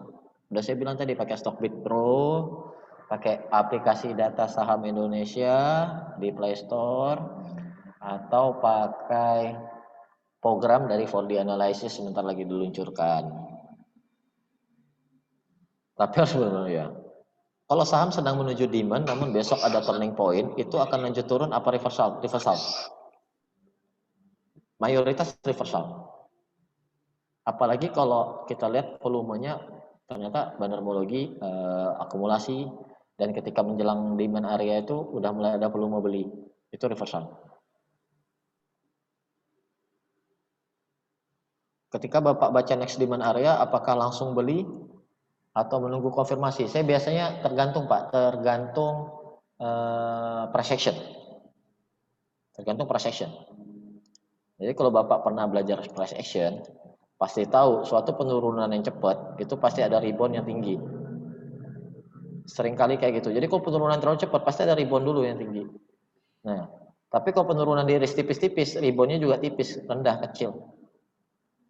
Udah saya bilang tadi pakai Stockbit Pro, pakai aplikasi data saham Indonesia di Play Store, atau pakai program dari 4D Analysis sebentar lagi diluncurkan. Tapi harus benar ya. Kalau saham sedang menuju demand, namun besok ada turning point, itu akan lanjut turun apa reversal? Reversal. Mayoritas reversal. Apalagi kalau kita lihat volumenya ternyata bandarmologi akumulasi, dan ketika menjelang demand area itu udah mulai ada volume beli, itu reversal. Ketika Bapak baca next demand area, apakah langsung beli atau menunggu konfirmasi? Saya biasanya tergantung Pak, tergantung price action. Tergantung price action. Jadi kalau Bapak pernah belajar price action, pasti tahu suatu penurunan yang cepat itu pasti ada rebound yang tinggi. Sering kali kayak gitu. Jadi kalau penurunan terlalu cepat pasti ada rebound dulu yang tinggi. Nah, tapi kalau penurunan di tipis-tipis, reboundnya juga tipis, rendah, kecil.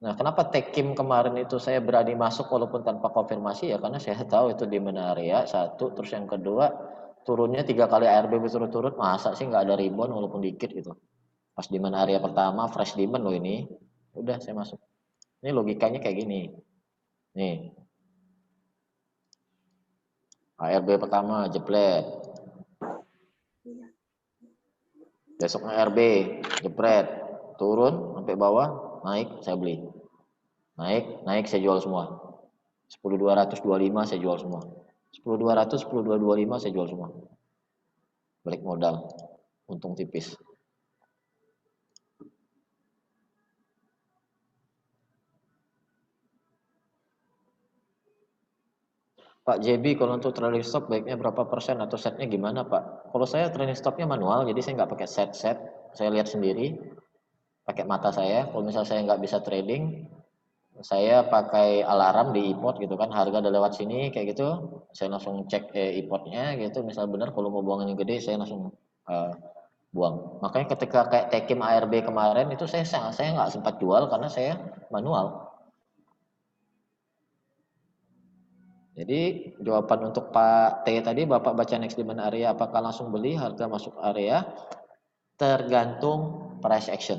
Nah, kenapa Tekim kemarin itu saya berani masuk walaupun tanpa konfirmasi ya karena saya tahu itu demand area satu, terus yang kedua turunnya 3 kali ARB berturut-turut, masa sih nggak ada rebound walaupun dikit gitu. Pas demand area pertama fresh demand loh ini, udah saya masuk. Ini logikanya kayak gini. Nih, ARB pertama jepret, besoknya ARB jepret, turun sampai bawah, naik saya beli. Naik saya jual semua. 10.225 saya jual semua. 10.200, 10.225 saya jual semua. Balik modal, untung tipis. Pak JB, kalau untuk trailing stop baiknya berapa persen atau setnya gimana Pak? Kalau saya trailing stopnya manual, jadi saya nggak pakai set, saya lihat sendiri, pakai mata saya. Kalau misalnya saya nggak bisa trading, saya pakai alarm di iPod gitu kan, harga udah lewat sini kayak gitu, saya langsung cek iPodnya gitu, misal benar kalau mau buang yang gede, saya langsung buang. Makanya ketika kayak Tekim ARB kemarin itu saya nggak sempat jual karena saya manual. Jadi jawaban untuk Pak T tadi, Bapak baca next demand area apakah langsung beli, harga masuk area, tergantung price action.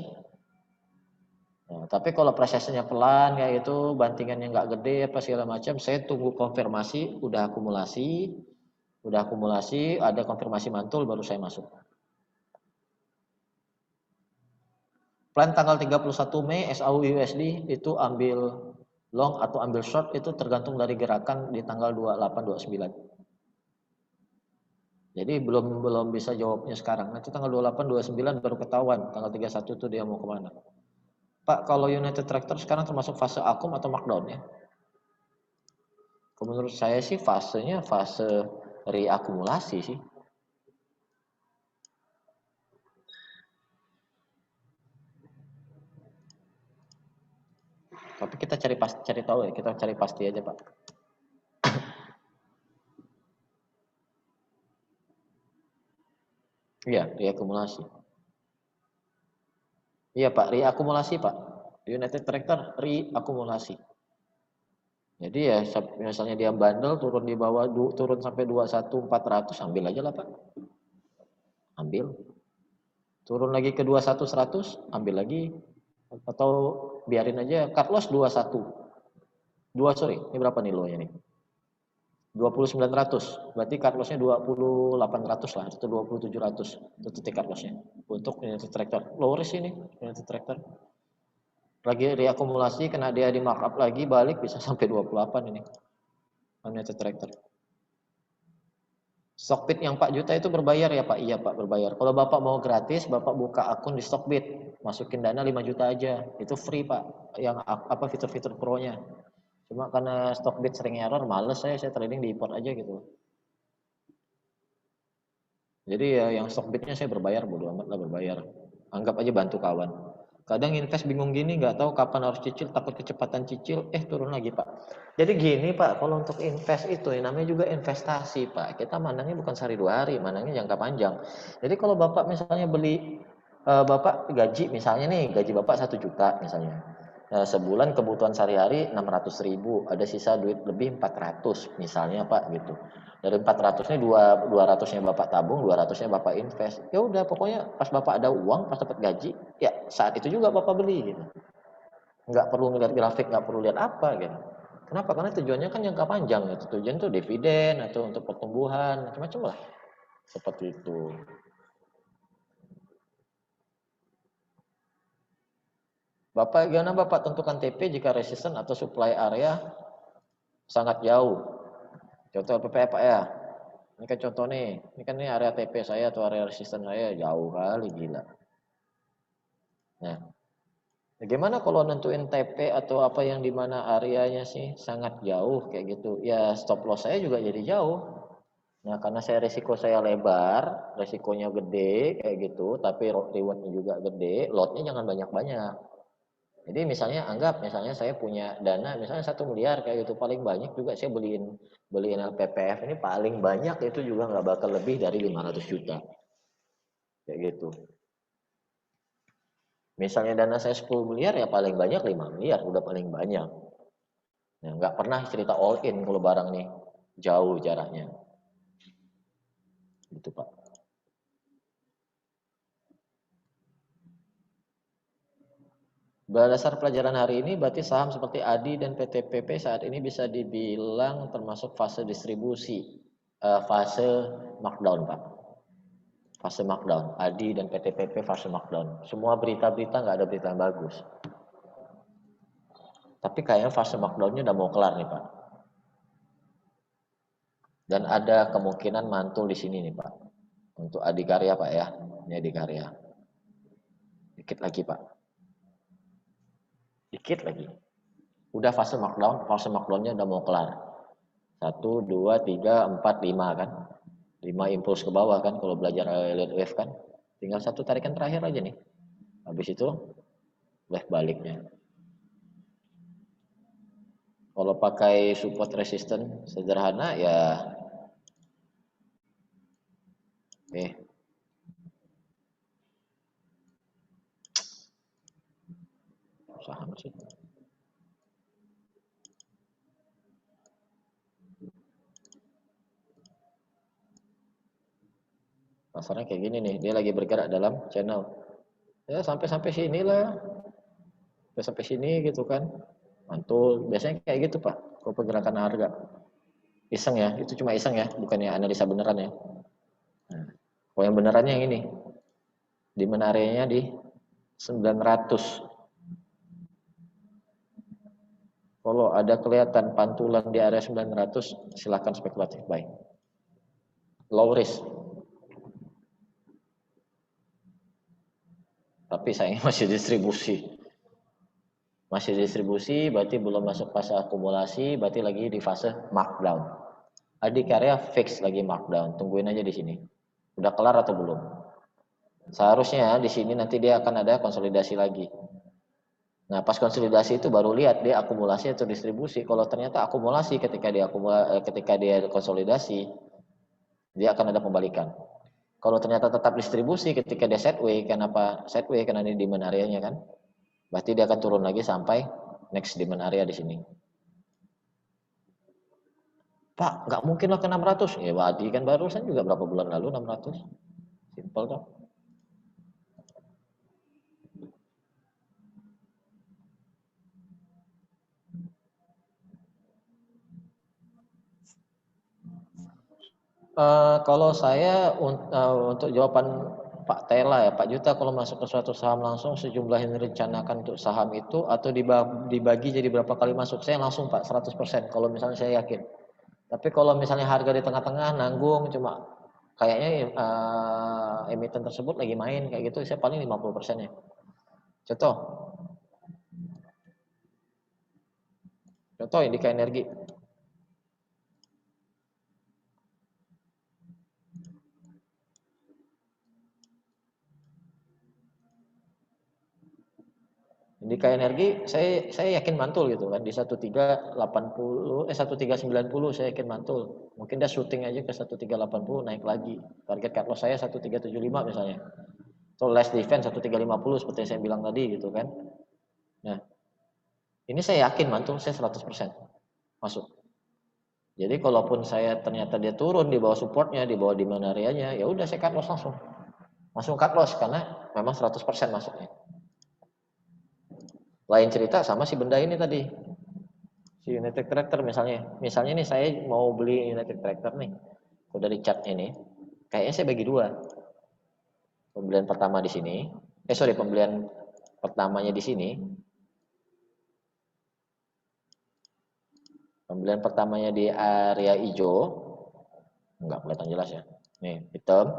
Nah, tapi kalau price actionnya pelan kayak itu, bantingannya nggak gede apa segala macam, saya tunggu konfirmasi, udah akumulasi, ada konfirmasi mantul baru saya masuk. Plan tanggal 31 Mei SAU USD itu ambil long atau ambil short itu tergantung dari gerakan di tanggal 28 29. Jadi belum bisa jawabnya sekarang. Nanti tanggal 28 29 baru ketahuan. Tanggal 31 itu dia mau kemana. Pak, kalau United Tractor sekarang termasuk fase akum atau markdown ya? Menurut saya sih fasenya fase reakumulasi sih. Tapi kita cari tahu ya, kita cari pasti aja Pak. Iya, reakumulasi. Iya Pak, reakumulasi Pak. United Tractor reakumulasi. Jadi ya misalnya dia bandel turun di bawah turun sampai 21.400, ambil aja lah Pak. Ambil. Turun lagi ke 21.100, ambil lagi. Atau biarin aja cut loss 21. 2 sorry, ini berapa nih low-nya nih? 2900. Berarti cut loss-nya 2800 lah, atau 2700. Itu titik cut loss-nya. Untuk United Tractor. Low risk ini United Tractor. Lagi reakumulasi, kena dia di markup lagi, balik bisa sampai 28 ini. United Tractor. Stockbit yang 4 juta itu berbayar ya Pak? Iya Pak, berbayar. Kalau Bapak mau gratis, Bapak buka akun di Stockbit. Masukin dana 5 juta aja. Itu free Pak. Yang apa fitur-fitur pro-nya. Cuma karena Stockbit sering error, males saya trading di import aja gitu. Jadi ya yang Stockbitnya saya berbayar, bodo amat lah berbayar. Anggap aja bantu kawan. Kadang invest bingung gini, nggak tahu kapan harus cicil, takut kecepatan cicil, turun lagi Pak. Jadi gini Pak, kalau untuk invest itu namanya juga investasi Pak. Kita mandangnya bukan sehari 2 hari, mandangnya jangka panjang. Jadi kalau Bapak misalnya beli, Bapak gaji misalnya nih, gaji Bapak 1 juta misalnya. Nah, sebulan kebutuhan sehari-hari 600.000, ada sisa duit lebih 400 misalnya Pak gitu. Dari 400-nya 200-nya Bapak tabung, 200-nya Bapak invest. Ya udah pokoknya pas Bapak ada uang, pas dapat gaji, ya saat itu juga Bapak beli gitu. Nggak perlu ngeliat grafik, nggak perlu lihat apa gitu. Kenapa? Karena tujuannya kan jangka panjang gitu. Tujuan itu dividen atau untuk pertumbuhan, macam-macam lah. Seperti itu. Bapak gimana Bapak tentukan TP jika resisten atau supply area sangat jauh? Contoh LPP Pak ya. Ini kan contoh nih. Ini kan ini area TP saya atau area resisten saya jauh kali gila. Nah, bagaimana kalau nentuin TP atau apa yang dimana areanya sih sangat jauh kayak gitu? Ya stop loss saya juga jadi jauh. Nah karena resiko saya lebar, resikonya gede kayak gitu, tapi rewardnya juga gede, lotnya jangan banyak-banyak. Jadi misalnya anggap misalnya saya punya dana misalnya 1 miliar kayak gitu, paling banyak juga saya beliin LPPF ini paling banyak itu juga nggak bakal lebih dari 500 juta kayak gitu. Misalnya dana saya 10 miliar ya paling banyak 5 miliar, udah paling banyak. Ya, nggak pernah cerita all in kalau barang nih jauh jaraknya. Gitu Pak. Berdasar pelajaran hari ini, berarti saham seperti ADI dan PTPP saat ini bisa dibilang termasuk fase distribusi, fase markdown Pak. Fase markdown, ADI dan PTPP fase markdown. Semua berita-berita nggak ada berita yang bagus. Tapi kayaknya fase markdownnya udah mau kelar nih Pak. Dan ada kemungkinan mantul di sini nih Pak. Untuk Adikarya Pak ya. Ini Adikarya. Dikit lagi Pak. Dikit lagi. Udah fase markdownnya udah mau kelar. 1, 2, 3, 4, 5 kan. 5 impuls ke bawah kan kalau belajar Elliott wave kan. Tinggal satu tarikan terakhir aja nih. Habis itu wave baliknya. Kalau pakai support resistance sederhana ya saham sih. Pasarnya kayak gini nih, dia lagi bergerak dalam channel. Ya sampai sini lah. Sampai sini gitu kan. Mantul, biasanya kayak gitu Pak. Kalau pergerakan harga. Iseng ya, itu cuma iseng ya, bukannya analisa beneran ya. Nah, kalau yang benerannya yang ini. Di mana areanya di 900. Kalau ada kelihatan pantulan di area 900, silahkan spekulatif buy. Low risk. Tapi sayangnya masih distribusi. Masih distribusi, berarti belum masuk fase akumulasi, berarti lagi di fase markdown. Adikarya fix lagi markdown, tungguin aja di sini. Udah kelar atau belum? Seharusnya di sini nanti dia akan ada konsolidasi lagi. Nah, pas konsolidasi itu baru lihat dia akumulasi atau distribusi. Kalau ternyata akumulasi ketika dia konsolidasi, dia akan ada pembalikan. Kalau ternyata tetap distribusi ketika dia setway, kenapa setway? Karena ini demand area-nya kan. Berarti dia akan turun lagi sampai next demand area di sini. Pak, nggak mungkin lah ke 600. Ya, Wadi kan barusan juga berapa bulan lalu 600. Simple dong. Kalau saya untuk jawaban Pak Tela ya, Pak Juta kalau masuk ke suatu saham langsung sejumlah yang direncanakan untuk saham itu atau dibagi jadi berapa kali masuk? Saya langsung Pak 100% kalau misalnya saya yakin. Tapi kalau misalnya harga di tengah-tengah nanggung cuma kayaknya emiten tersebut lagi main kayak gitu saya paling 50% ya. Contoh, Indika Energi. Indika Energi saya yakin mantul gitu kan di 1380 1390 saya yakin mantul. Mungkin dia syuting aja ke 1380 naik lagi. Target cut loss saya 1375 misalnya. So last defense 1350 seperti yang saya bilang tadi gitu kan. Nah, ini saya yakin mantul saya 100% masuk. Jadi kalaupun saya ternyata dia turun di bawah supportnya, di bawah demand area-nya, ya udah saya cut loss langsung. Langsung cut loss karena memang 100% masuknya. Lain cerita sama si benda ini tadi. Si United Tractor misalnya nih saya mau beli United Tractor nih, kalau dari chart ini, kayaknya saya bagi dua. Pembelian pertama di sini, pembelian pertamanya di sini, pembelian pertamanya di area hijau, nggak kelihatan jelas ya, nih hitam.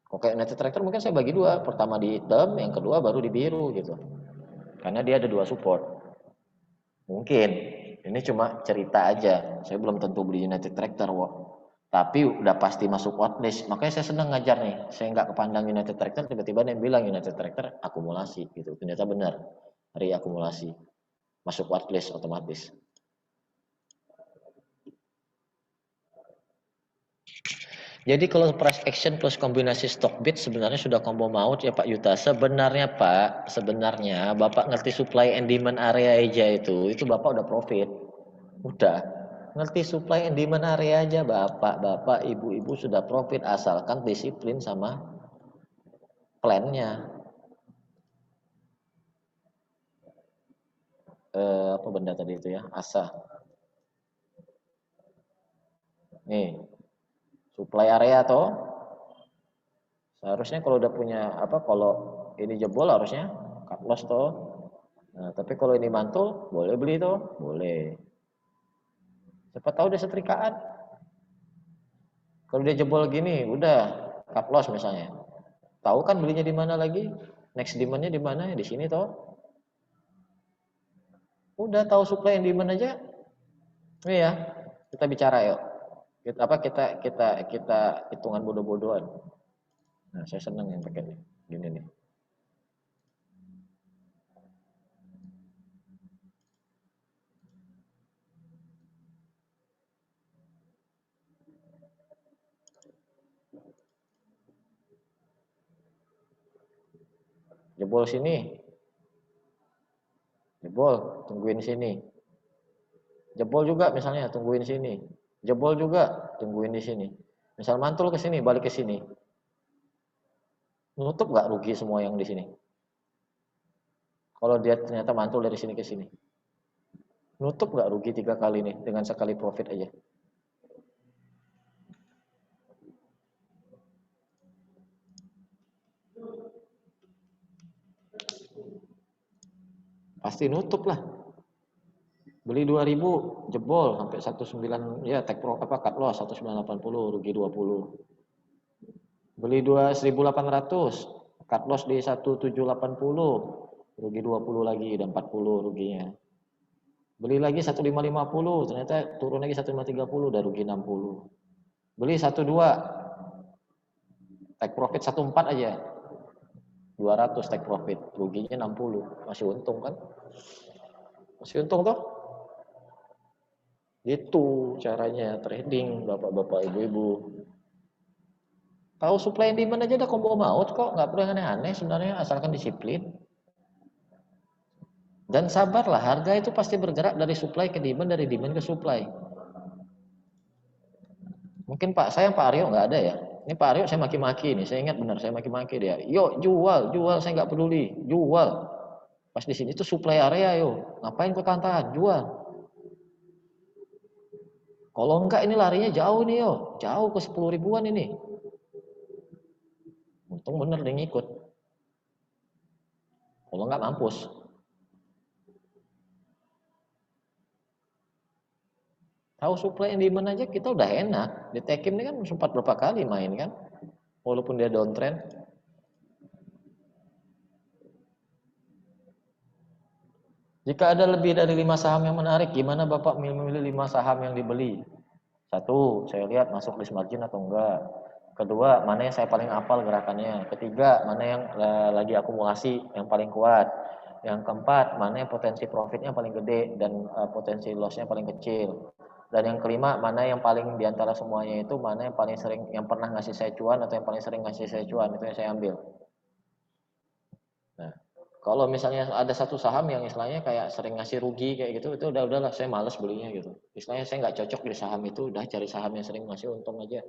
Oke, United Tractor mungkin saya bagi dua, pertama di hitam, yang kedua baru di biru gitu, karena dia ada dua support. Mungkin ini cuma cerita aja, saya belum tentu beli United Tractor, tapi udah pasti masuk watchlist. Makanya saya senang ngajar nih, saya nggak kepandang United Tractor, tiba-tiba dia bilang United Tractor akumulasi gitu, ternyata benar, hari akumulasi masuk watchlist otomatis. Jadi kalau price action plus kombinasi stock bid sebenarnya sudah combo maut ya Pak Yuta. Sebenarnya Pak, sebenarnya Bapak ngerti supply and demand area aja itu Bapak udah profit. Udah. Ngerti supply and demand area aja Bapak, Ibu-ibu sudah profit asalkan disiplin sama plan-nya. Apa benda tadi itu ya? ASA. Nih, supply area toh. Seharusnya kalau udah punya kalau ini jebol harusnya cut loss toh. Nah, tapi kalau ini mantul boleh beli toh, boleh. Siapa tahu dia setrikaan. Kalau dia jebol gini, udah cut loss misalnya. Tahu kan belinya di mana lagi? Next demand-nya di mana? Di sini toh. Udah tahu supply and demand aja. Iya, kita bicara yuk. Kita hitungan bodoh-bodohan. Nah, saya senang yang pakai gini nih. Jebol sini. Jebol, tungguin sini. Jebol juga misalnya, tungguin sini. Jebol juga, tungguin di sini. Misal mantul ke sini, balik ke sini. Nutup nggak rugi semua yang di sini? Kalau dia ternyata mantul dari sini ke sini. Nutup nggak rugi 3 kali nih dengan sekali profit aja? Pasti nutup lah. Beli 2000 jebol sampai 19 ya take profit cut loss 1980 rugi 20. Beli 1800 cut loss di 1780 rugi 20 lagi dan 40 ruginya. Beli lagi 1550 ternyata turun lagi 1530 udah rugi 60. Beli 12 take profit 14 aja 200 take profit ruginya 60 masih untung kan? Masih untung toh? Itu caranya trading bapak-bapak ibu-ibu. Tahu supply and demand aja udah combo maut kok, nggak perlu yang aneh-aneh sebenarnya asalkan disiplin. Dan sabarlah, harga itu pasti bergerak dari supply ke demand, dari demand ke supply. Mungkin Pak Aryo nggak ada ya. Ini Pak Aryo saya maki-maki nih, saya ingat benar saya maki-maki dia. Yo jual, saya nggak peduli, jual. Pas di sini tuh supply area yo, ngapain kau tahan-tahan, jual. Kalau enggak ini larinya jauh nih yo, jauh ke 10 ribuan ini. Untung bener dia ngikut. Kalau enggak mampus. Tahu supply and demand aja kita udah enak. Di Tekim ini kan sempat berapa kali main kan, walaupun dia downtrend. Jika ada lebih dari 5 saham yang menarik, gimana Bapak memilih 5 saham yang dibeli? Satu, saya lihat masuk list margin atau enggak. Kedua, mana yang saya paling apal gerakannya. Ketiga, mana yang lagi akumulasi yang paling kuat. Yang keempat, mana yang potensi profitnya paling gede dan potensi lossnya paling kecil. Dan yang kelima, mana yang paling diantara semuanya itu, mana yang paling sering, yang pernah ngasih saya cuan atau yang paling sering ngasih saya cuan, itu yang saya ambil. Nah, kalau misalnya ada satu saham yang istilahnya kayak sering ngasih rugi kayak gitu, itu udahlah saya males belinya gitu. Istilahnya saya nggak cocok di saham itu, udah cari saham yang sering ngasih untung aja.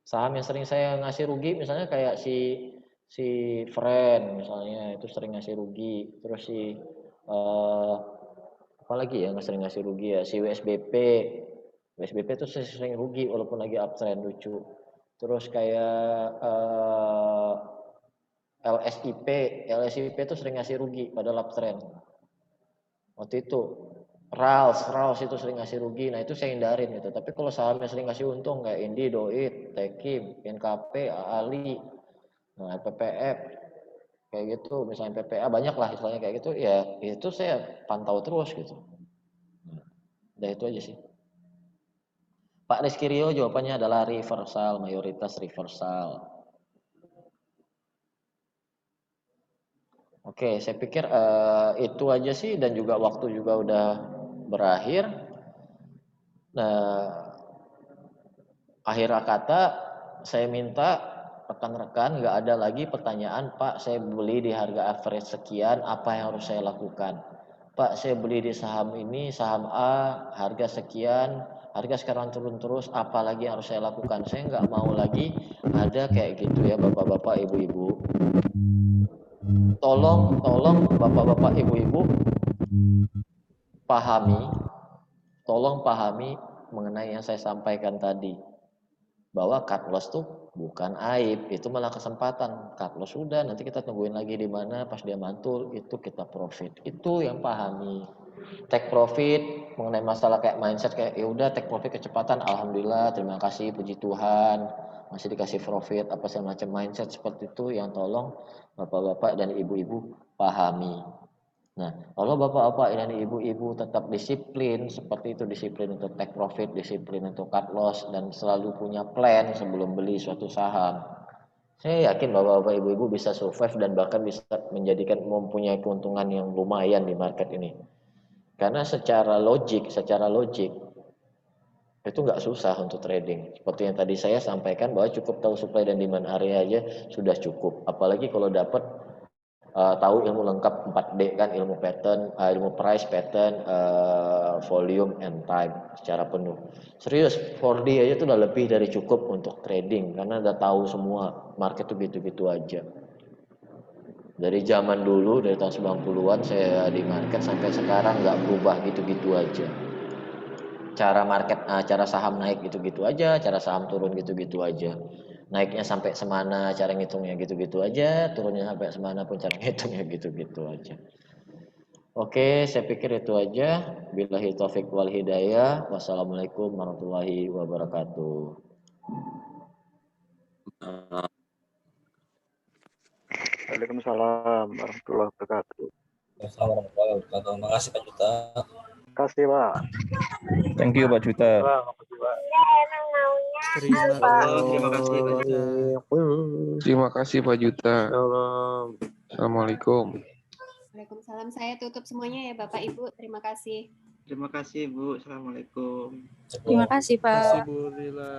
Saham yang sering saya ngasih rugi misalnya kayak si si Friend misalnya itu sering ngasih rugi, terus si eh, apa lagi ya nggak sering ngasih rugi ya si WSBP. WSBP itu sering rugi walaupun lagi uptrend lucu. Terus kayak LSIP, LSIP itu sering ngasih rugi pada uptrend. Waktu itu Rals itu sering ngasih rugi, nah itu saya hindarin gitu. Tapi kalau sahamnya sering ngasih untung kayak Indi, Doit, Tekim, NKP, Ali, nah PPF, kayak gitu, misalnya PPA banyak lah istilahnya kayak gitu, ya itu saya pantau terus gitu. Udah itu aja sih. Pak Rizky Rio jawabannya adalah reversal, mayoritas reversal. Oke, saya pikir itu aja sih dan juga waktu juga udah berakhir. Nah, akhir kata saya minta rekan-rekan nggak ada lagi pertanyaan, Pak saya beli di harga average sekian, apa yang harus saya lakukan? Pak saya beli di saham ini, saham A harga sekian, harga sekarang turun terus, apa lagi yang harus saya lakukan? Saya nggak mau lagi ada kayak gitu ya bapak-bapak, ibu-ibu. Tolong bapak-bapak, ibu-ibu tolong pahami mengenai yang saya sampaikan tadi. Bahwa cut loss tuh bukan aib, itu malah kesempatan. Cut loss sudah, nanti kita tungguin lagi di mana pas dia mantul, itu kita profit. Itu yang pahami. Take profit mengenai masalah kayak mindset kayak ya udah take profit kecepatan, alhamdulillah, terima kasih, puji Tuhan, masih dikasih profit apa segala macam mindset seperti itu yang tolong bapak-bapak dan ibu-ibu pahami. Nah, kalau bapak-bapak dan ibu-ibu tetap disiplin, seperti itu disiplin untuk take profit, disiplin untuk cut loss, dan selalu punya plan sebelum beli suatu saham. Saya yakin bapak-bapak ibu-ibu bisa survive dan bahkan bisa menjadikan mempunyai keuntungan yang lumayan di market ini. Karena secara logik itu nggak susah untuk trading. Seperti yang tadi saya sampaikan bahwa cukup tahu supply dan demand area aja sudah cukup. Apalagi kalau dapat tahu ilmu lengkap 4D kan, ilmu pattern, ilmu price, pattern, volume and time secara penuh. Serius, 4D aja itu udah lebih dari cukup untuk trading karena udah tahu semua market tuh gitu-gitu aja. Dari zaman dulu, dari tahun 90-an saya di market sampai sekarang nggak berubah gitu-gitu aja. Cara saham naik gitu-gitu aja, cara saham turun gitu-gitu aja. Naiknya sampai semana cara ngitungnya gitu-gitu aja, turunnya sampai semana pun cara ngitungnya gitu-gitu aja. Oke, saya pikir itu aja. Billahi taufik wal hidayah. Wassalamualaikum warahmatullahi wabarakatuh.
Waalaikumsalam warahmatullahi wabarakatuh.
Assalamualaikum warahmatullahi wabarakatuh. Terima kasih Pak Juta.
Terima kasih Pak.
Thank you Pak Juta.
Terima kasih Pak Juta.
Terima kasih Pak Juta. Assalamualaikum.
Waalaikumsalam. Saya tutup semuanya ya Bapak Ibu. Terima kasih.
Terima kasih Bu. Assalamualaikum.
Terima kasih Pak.
Terima kasih Bu Lila.